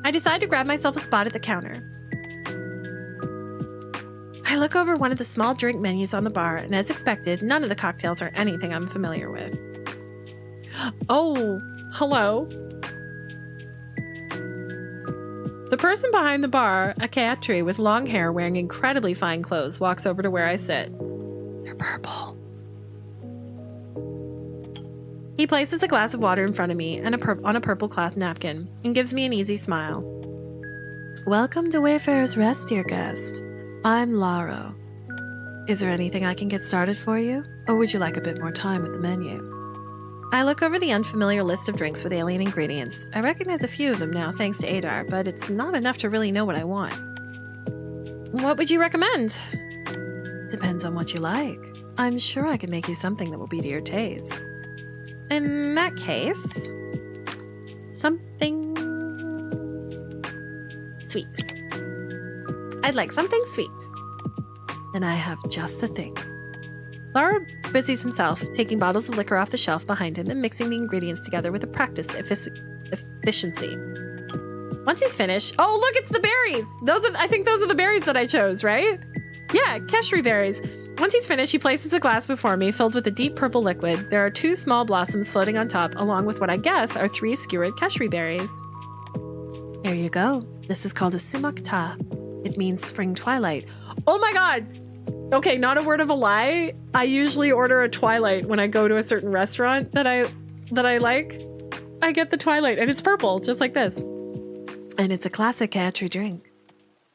I decide to grab myself a spot at the counter. I look over one of the small drink menus on the bar, and as expected, none of the cocktails are anything I'm familiar with. Oh, hello. The person behind the bar, a Katri with long hair wearing incredibly fine clothes, walks over to where I sit. They're purple. He places a glass of water in front of me and on a purple cloth napkin and gives me an easy smile. Welcome to Wayfarer's Rest, dear guest. I'm Laro. Is there anything I can get started for you? Or would you like a bit more time with the menu? I look over the unfamiliar list of drinks with alien ingredients. I recognize a few of them now thanks to Adar, but it's not enough to really know what I want. What would you recommend? Depends on what you like. I'm sure I can make you something that will be to your taste. In that case, something sweet. I'd like something sweet. And I have just the thing. Lara busies himself, taking bottles of liquor off the shelf behind him and mixing the ingredients together with a practiced efficiency. Once he's finished, oh look, it's the berries! I think those are the berries that I chose, right? Yeah, Keshri berries. Once he's finished, he places a glass before me filled with a deep purple liquid. There are 2 small blossoms floating on top, along with what I guess are 3 skewered Keshri berries. Here you go. This is called a sumakta. It means spring twilight. Oh my god! Okay, not a word of a lie. I usually order a Twilight when I go to a certain restaurant that I like. I get the Twilight, and it's purple, just like this. And it's a classic Katri drink.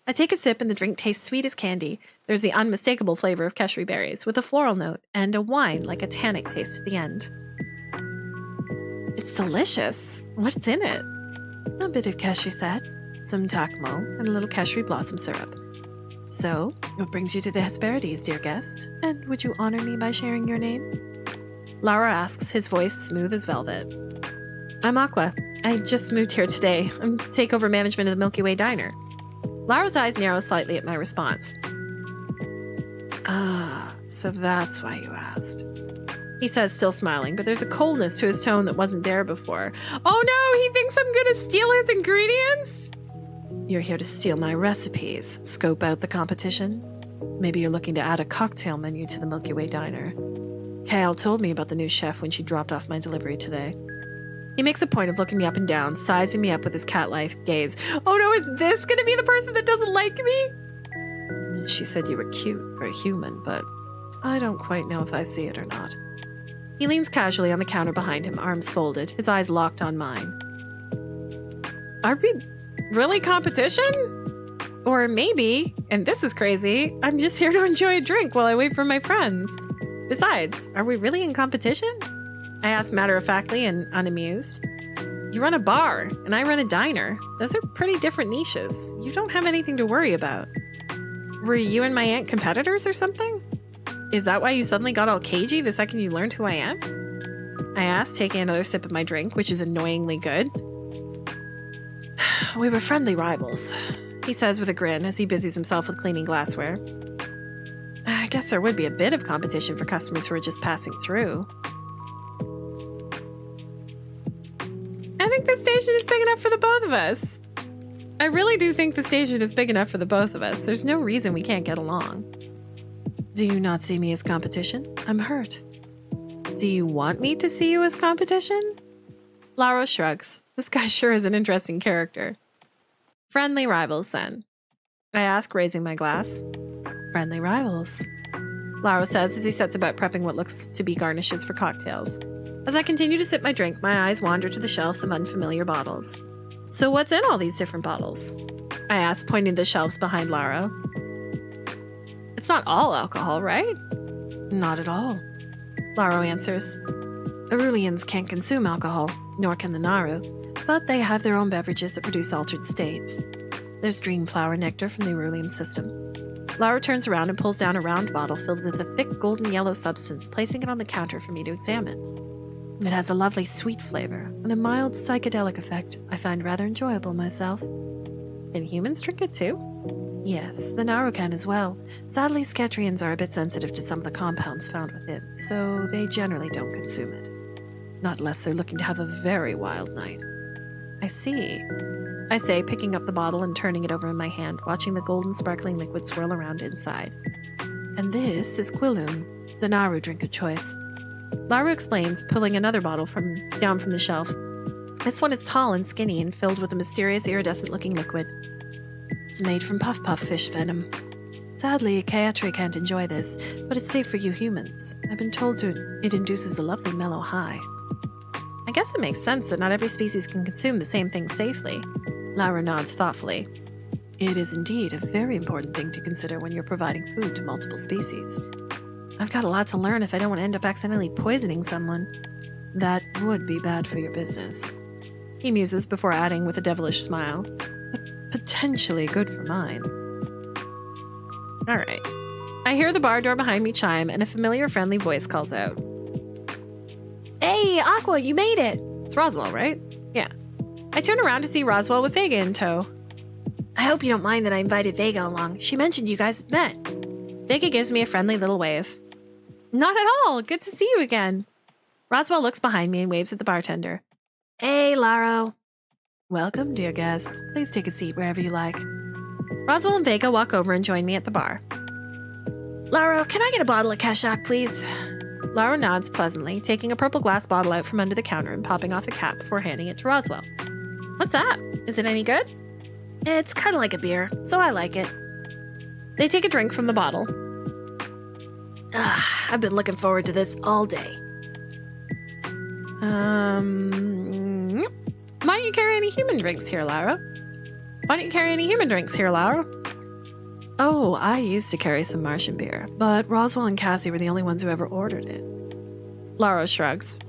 I take a sip, and the drink tastes sweet as candy. There's the unmistakable flavor of Keshri berries, with a floral note, and a wine like a tannic taste at the end. It's delicious. What's in it? A bit of Keshri set, some takmo, and a little Keshri blossom syrup. So, what brings you to the Hesperides, dear guest? And would you honor me by sharing your name? Lara asks, his voice smooth as velvet. I'm Aqua. I just moved here today. I'm to take over management of the Milky Way Diner. Lara's eyes narrow slightly at my response. Ah, so that's why you asked. He says, still smiling, but there's a coldness to his tone that wasn't there before. Oh no, he thinks I'm gonna steal his ingredients? You're here to steal my recipes, scope out the competition. Maybe you're looking to add a cocktail menu to the Milky Way Diner. Kale told me about the new chef when she dropped off my delivery today. He makes a point of looking me up and down, sizing me up with his cat-like gaze. Oh no, is this gonna be the person that doesn't like me? She said you were cute for a human, but I don't quite know if I see it or not. He leans casually on the counter behind him, arms folded, his eyes locked on mine. Are we really competition? Or maybe, and this is crazy, I'm just here to enjoy a drink while I wait for my friends. Besides, are we really in competition? I ask matter-of-factly and unamused. You run a bar, and I run a diner. Those are pretty different niches. You don't have anything to worry about. Were you and my aunt competitors or something? Is that why you suddenly got all cagey the second you learned who I am? I asked, taking another sip of my drink, which is annoyingly good. We were friendly rivals, he says with a grin as he busies himself with cleaning glassware. I guess there would be a bit of competition for customers who are just passing through. I think the station is big enough for the both of us. I really do think the station is big enough for the both of us. There's no reason we can't get along. Do you not see me as competition? I'm hurt. Do you want me to see you as competition? Laro shrugs. This guy sure is an interesting character. Friendly rivals, then. I ask, raising my glass. Friendly rivals, Laro says as he sets about prepping what looks to be garnishes for cocktails. As I continue to sip my drink, my eyes wander to the shelves of unfamiliar bottles. So what's in all these different bottles? I ask, pointing to the shelves behind Laro. It's not all alcohol, right? Not at all. Laro answers. Arulians can't consume alcohol, nor can the Naru, but they have their own beverages that produce altered states. There's dream flower nectar from the Arulian system. Laro turns around and pulls down a round bottle filled with a thick golden yellow substance, placing it on the counter for me to examine. It has a lovely sweet flavor and a mild psychedelic effect I find rather enjoyable myself. And humans drink it too? Yes, the Naru can as well. Sadly, Sketrians are a bit sensitive to some of the compounds found within, so they generally don't consume it. Not unless they're looking to have a very wild night. I see. I say, picking up the bottle and turning it over in my hand, watching the golden sparkling liquid swirl around inside. And this is Quilum, the Naru drink of choice. Lara explains, pulling another bottle down from the shelf. This one is tall and skinny and filled with a mysterious iridescent-looking liquid. It's made from puff-puff fish venom. Sadly, Kayatri can't enjoy this, but it's safe for you humans. I've been told it induces a lovely mellow high. I guess it makes sense that not every species can consume the same thing safely. Lara nods thoughtfully. It is indeed a very important thing to consider when you're providing food to multiple species. I've got a lot to learn if I don't want to end up accidentally poisoning someone. That would be bad for your business. He muses before adding with a devilish smile. But potentially good for mine. All right. I hear the bar door behind me chime and a familiar friendly voice calls out. Hey, Aqua, you made it! It's Roswell, right? Yeah. I turn around to see Roswell with Vega in tow. I hope you don't mind that I invited Vega along. She mentioned you guys had met. Vega gives me a friendly little wave. Not at all. Good to see you again. Roswell looks behind me and waves at the bartender. Hey, Laro. Welcome, dear guests. Please take a seat wherever you like. Roswell and Vega walk over and join me at the bar. Laro, can I get a bottle of Keshak, please? Lara nods pleasantly, taking a purple glass bottle out from under the counter and popping off the cap before handing it to Roswell. What's that? Is it any good? It's kind of like a beer, so I like it. They take a drink from the bottle. I've been looking forward to this all day. Why don't you carry any human drinks here, Lara? Oh, I used to carry some Martian beer, but Roswell and Cassie were the only ones who ever ordered it. Lara shrugs.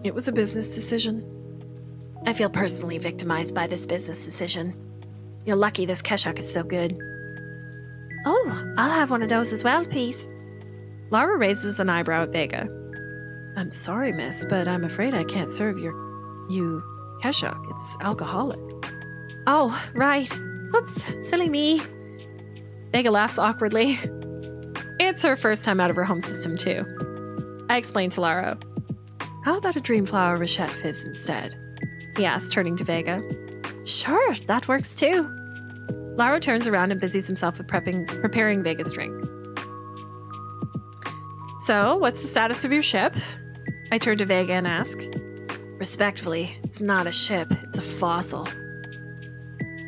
It was a business decision. I feel personally victimized by this business decision. You're lucky this Keshak is so good. Oh, I'll have one of those as well, please. Lara raises an eyebrow at Vega. I'm sorry, miss, but I'm afraid I can't serve you Keshak. It's alcoholic. Oh, right. Oops, silly me. Vega laughs awkwardly. It's her first time out of her home system, too. I explain to Lara. How about a Dreamflower Richette Fizz instead? He asks, turning to Vega. Sure, that works too. Lara turns around and busies himself with preparing Vega's drink. So, what's the status of your ship? I turn to Vega and ask. Respectfully, it's not a ship, it's a fossil.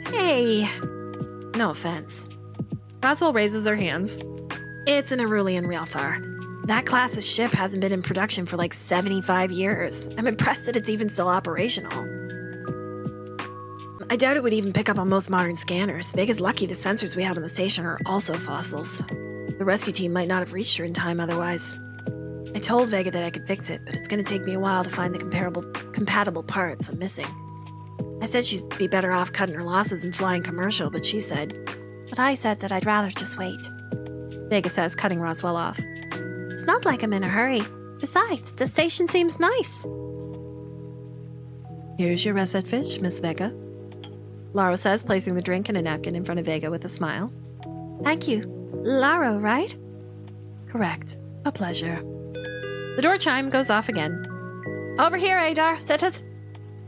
Hey. No offense. Roswell raises her hands. It's an Arulian Realthar. That class of ship hasn't been in production for like 75 years. I'm impressed that it's even still operational. I doubt it would even pick up on most modern scanners. Vega's lucky the sensors we have on the station are also fossils. The rescue team might not have reached her in time otherwise. I told Vega that I could fix it, but it's going to take me a while to find the compatible parts I'm missing. I said she'd be better off cutting her losses and flying commercial, but I said that I'd rather just wait. Vega says, cutting Roswell off. It's not like I'm in a hurry. Besides, the station seems nice. Here's your russet fish, Miss Vega. Lara says, placing the drink and a napkin in front of Vega with a smile. Thank you. Lara, right? Correct. A pleasure. The door chime goes off again. Over here, Adar. Sitteth.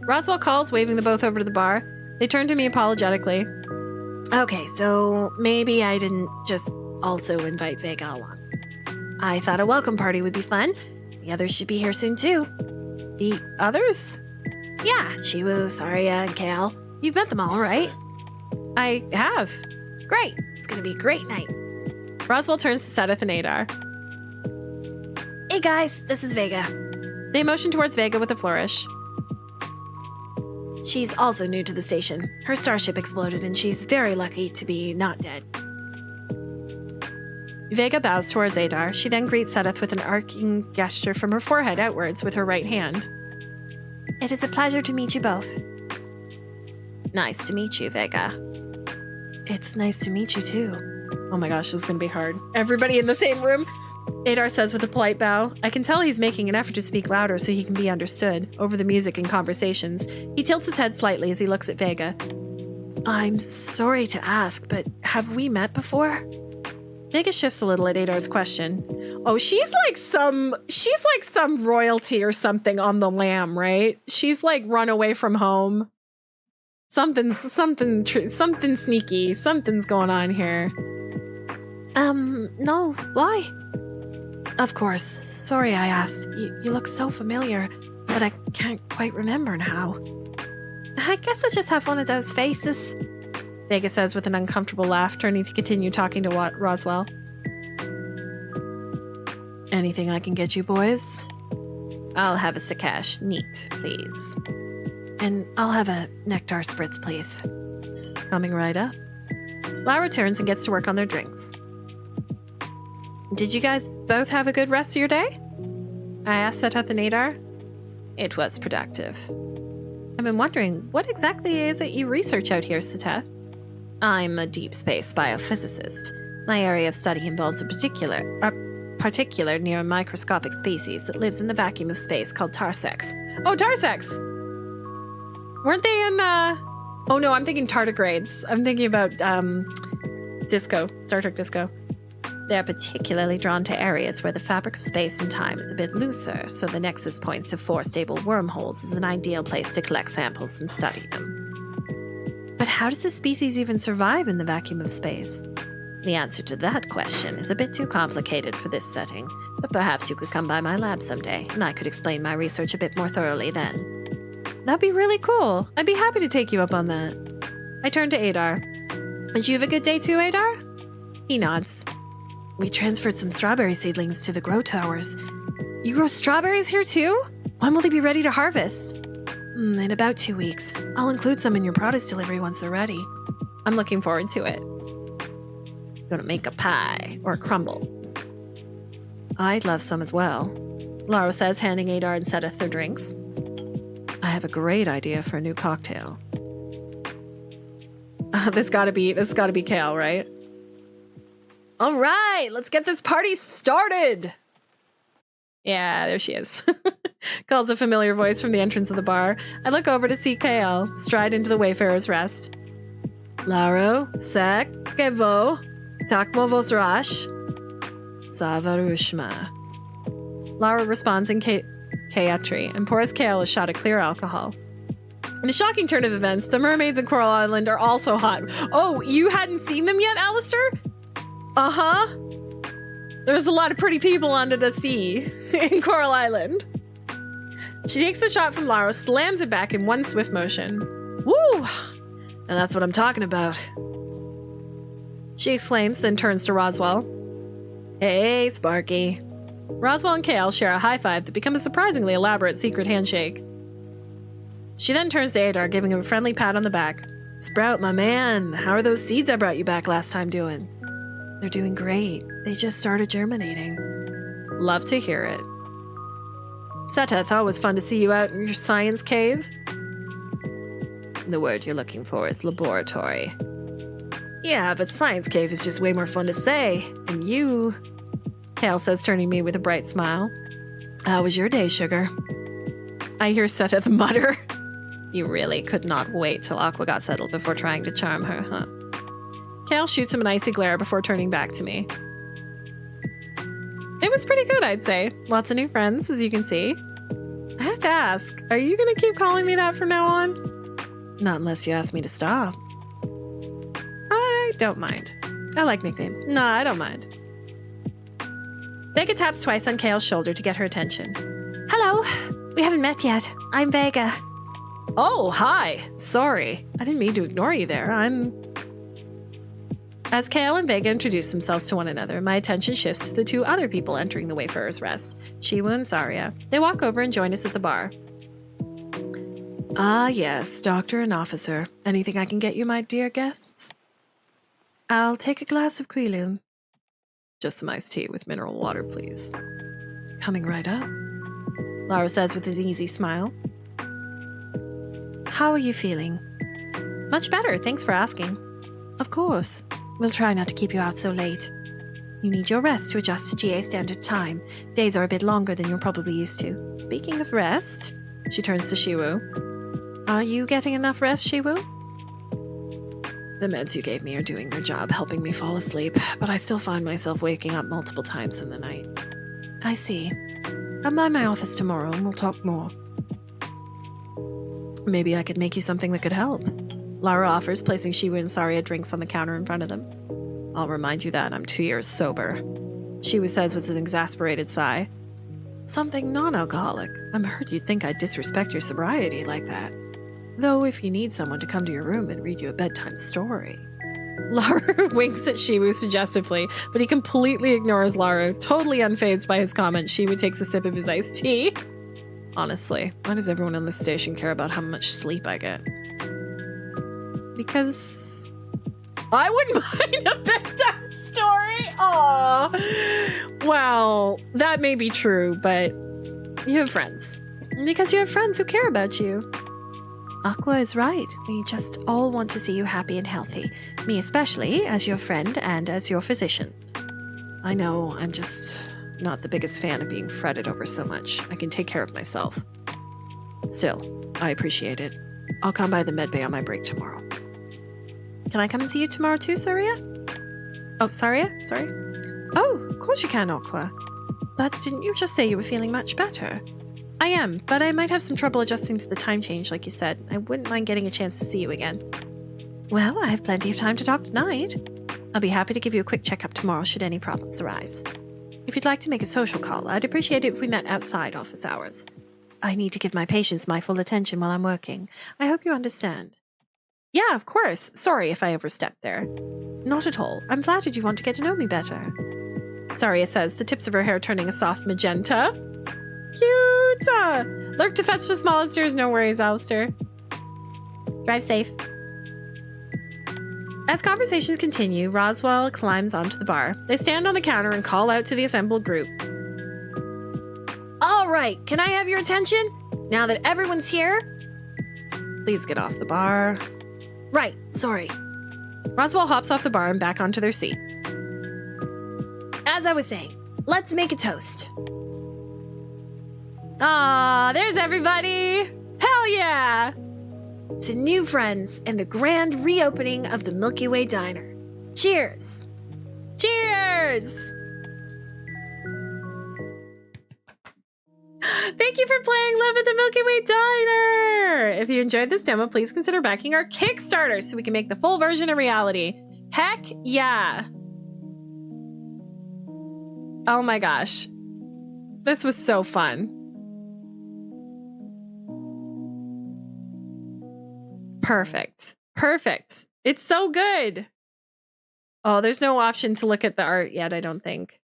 Roswell calls, waving them both over to the bar. They turn to me apologetically. Okay, so maybe I didn't just also invite Vega along. I thought a welcome party would be fun. The others should be here soon too. The others? Yeah, Shiwu, Saria, and Kale. You've met them all, right? I have. Great. It's gonna be a great night. Roswell turns to Sedith and Adar. Hey guys, this is Vega. They motion towards Vega with a flourish. She's also new to the station. Her starship exploded and she's very lucky to be not dead. Vega bows towards Adar. She then greets Sedith with an arcing gesture from her forehead outwards with her right hand. It is a pleasure to meet you both. Nice to meet you, Vega. It's nice to meet you too. Oh my gosh, this is going to be hard. Everybody in the same room. Adar says with a polite bow. I can tell he's making an effort to speak louder so he can be understood. Over the music and conversations, he tilts his head slightly as he looks at Vega. I'm sorry to ask, but have we met before? Vega shifts a little at Adar's question. Oh, she's like some royalty or something on the lam, right? She's like run away from home. Something sneaky. Something's going on here. No, why? Of course, sorry I asked. You look so familiar, but I can't quite remember now. I guess I just have one of those faces, Vega says with an uncomfortable laugh, turning to continue talking to Roswell. Anything I can get you boys? I'll have a Sakash neat, please. And I'll have a nectar spritz, please. Coming right up. Lara turns and gets to work on their drinks. Did you guys both have a good rest of your day? I asked Seteth and Adar. It was productive. I've been wondering, what exactly is it you research out here, Seteth? I'm a deep space biophysicist. My area of study involves a particular near microscopic species that lives in the vacuum of space called Tarsex. Oh, Tarsex! Weren't they in, Oh no, I'm thinking tardigrades. I'm thinking about, Disco. Star Trek Disco. They're particularly drawn to areas where the fabric of space and time is a bit looser, so the nexus points of 4 stable wormholes is an ideal place to collect samples and study them. But how does the species even survive in the vacuum of space? The answer to that question is a bit too complicated for this setting, but perhaps you could come by my lab someday, and I could explain my research a bit more thoroughly then. That'd be really cool. I'd be happy to take you up on that. I turn to Adar. Did you have a good day too, Adar? He nods. We transferred some strawberry seedlings to the grow towers. You grow strawberries here too? When will they be ready to harvest? In about 2 weeks. I'll include some in your produce delivery once they're ready. I'm looking forward to it. Gonna make a pie or a crumble. I'd love some as well. Lara says, handing Adar and Seteth their drinks. I have a great idea for a new cocktail. This gotta be Kale, right? All right, let's get this party started. Yeah, there she is. Calls a familiar voice from the entrance of the bar. I look over to see Kale stride into the Wayfarer's Rest. Laro, Sek, Kevo, Takmo Vosrash, Savarushma. Lara responds in Kayatri and pours Kale a shot of clear alcohol. In a shocking turn of events, the mermaids in Coral Island are also hot. Oh, you hadn't seen them yet, Alistair? Uh-huh. There's a lot of pretty people under the sea in Coral Island. She takes the shot from Lara, slams it back in one swift motion. Woo! And that's what I'm talking about. She exclaims, then turns to Roswell. Hey, Sparky. Roswell and Kale share a high five that becomes a surprisingly elaborate secret handshake. She then turns to Adar, giving him a friendly pat on the back. Sprout, my man, how are those seeds I brought you back last time doing? They're doing great. They just started germinating. Love to hear it. Seta, thought it was fun to see you out in your science cave. The word you're looking for is laboratory. Yeah, but science cave is just way more fun to say. And you... Kale says, turning to me with a bright smile. How was your day, sugar? I hear Seteth mutter. You really could not wait till Aqua got settled before trying to charm her, huh? Kale shoots him an icy glare before turning back to me. It was pretty good, I'd say. Lots of new friends, as you can see. I have to ask, are you going to keep calling me that from now on? Not unless you ask me to stop. I don't mind. I like nicknames. No, I don't mind. Vega taps twice on Kale's shoulder to get her attention. Hello. We haven't met yet. I'm Vega. Oh, hi. Sorry. I didn't mean to ignore you there. As Kale and Vega introduce themselves to one another, my attention shifts to the 2 other people entering the Wayfarer's Rest, Shiwu and Saria. They walk over and join us at the bar. Ah, yes, doctor and officer. Anything I can get you, my dear guests? I'll take a glass of Quilum. Just some iced tea with mineral water, please. Coming right up. Lara says with an easy smile. How are you feeling? Much better, thanks for asking. Of course. We'll try not to keep you out so late. You need your rest to adjust to GA standard time. Days are a bit longer than you're probably used to. Speaking of rest, she turns to Shiwu. Are you getting enough rest, Shiwu? The meds you gave me are doing their job, helping me fall asleep, but I still find myself waking up multiple times in the night. I see. Come by my office tomorrow and we'll talk more. Maybe I could make you something that could help. Lara offers, placing Shiwu and Saria drinks on the counter in front of them. I'll remind you that I'm 2 years sober. Shiwu says with an exasperated sigh. Something non-alcoholic. I'm hurt you'd think I'd disrespect your sobriety like that. Though if you need someone to come to your room and read you a bedtime story. Laru winks at Shiwu suggestively, but he completely ignores Laru, totally unfazed by his comment. Shiwu takes a sip of his iced tea. Honestly, why does everyone on this station care about how much sleep I get? Because I wouldn't mind a bedtime story. Aww. Well, that may be true, but you have friends. Because you have friends who care about you. Aqua is right. We just all want to see you happy and healthy. Me especially, as your friend and as your physician. I know, I'm just not the biggest fan of being fretted over so much. I can take care of myself. Still, I appreciate it. I'll come by the medbay on my break tomorrow. Can I come and see you tomorrow too, Saria? Oh, Saria? Sorry. Oh, of course you can, Aqua. But didn't you just say you were feeling much better? I am, but I might have some trouble adjusting to the time change, like you said. I wouldn't mind getting a chance to see you again. Well, I have plenty of time to talk tonight. I'll be happy to give you a quick checkup tomorrow should any problems arise. If you'd like to make a social call, I'd appreciate it if we met outside office hours. I need to give my patients my full attention while I'm working. I hope you understand. Yeah, of course. Sorry if I overstepped there. Not at all. I'm flattered you want to get to know me better. Saria says, the tips of her hair turning a soft magenta. Cute! Lurk to fetch the smallest ears, no worries, Alistair. Drive safe. As conversations continue, Roswell climbs onto the bar. They stand on the counter and call out to the assembled group. All right, can I have your attention? Now that everyone's here? Please get off the bar. Right, sorry. Roswell hops off the bar and back onto their seat. As I was saying, let's make a toast. Ah, there's everybody! Hell yeah! To new friends and the grand reopening of the Milky Way Diner. Cheers! Cheers! Thank you for playing Love at the Milky Way Diner! If you enjoyed this demo, please consider backing our Kickstarter so we can make the full version a reality. Heck yeah! Oh my gosh. This was so fun. Perfect. Perfect. It's so good. Oh, there's no option to look at the art yet, I don't think.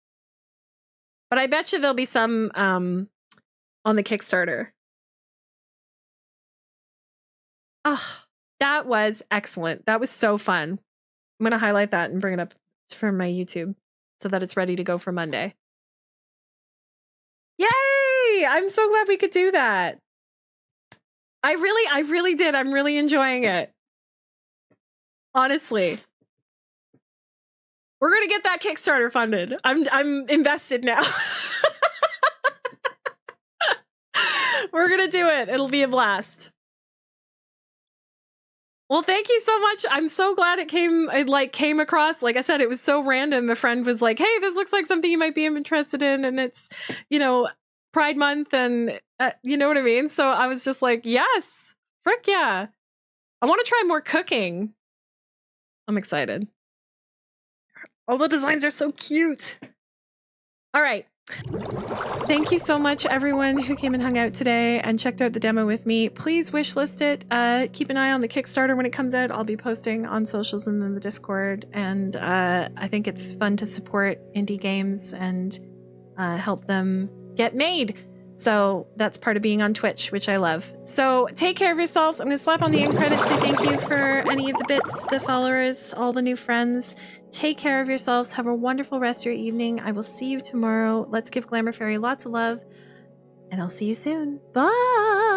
But I bet you there'll be some on the Kickstarter. Ah, that was excellent. That was so fun. I'm going to highlight that and bring it up for my YouTube so that it's ready to go for Monday. Yay! I'm so glad we could do that. I really did. I'm really enjoying it. Honestly. We're going to get that Kickstarter funded. I'm invested now. We're going to do it. It'll be a blast. Well, thank you so much. I'm so glad it came across. Like I said, it was so random. A friend was like, "Hey, this looks like something you might be interested in." And it's, Pride Month and you know what I mean? So I was just like, yes, frick yeah. I want to try more cooking. I'm excited. All the designs are so cute. All right. Thank you so much, everyone who came and hung out today and checked out the demo with me. Please wishlist it. Keep an eye on the Kickstarter when it comes out. I'll be posting on socials and in the Discord. And I think it's fun to support indie games and help them get made. So that's part of being on Twitch, which I love. So take care of yourselves. I'm going to slap on the end credits. Say thank you for any of the bits, the followers, all the new friends. Take care of yourselves. Have a wonderful rest of your evening. I will see you tomorrow. Let's give Glamour Fairy lots of love. And I'll see you soon. Bye!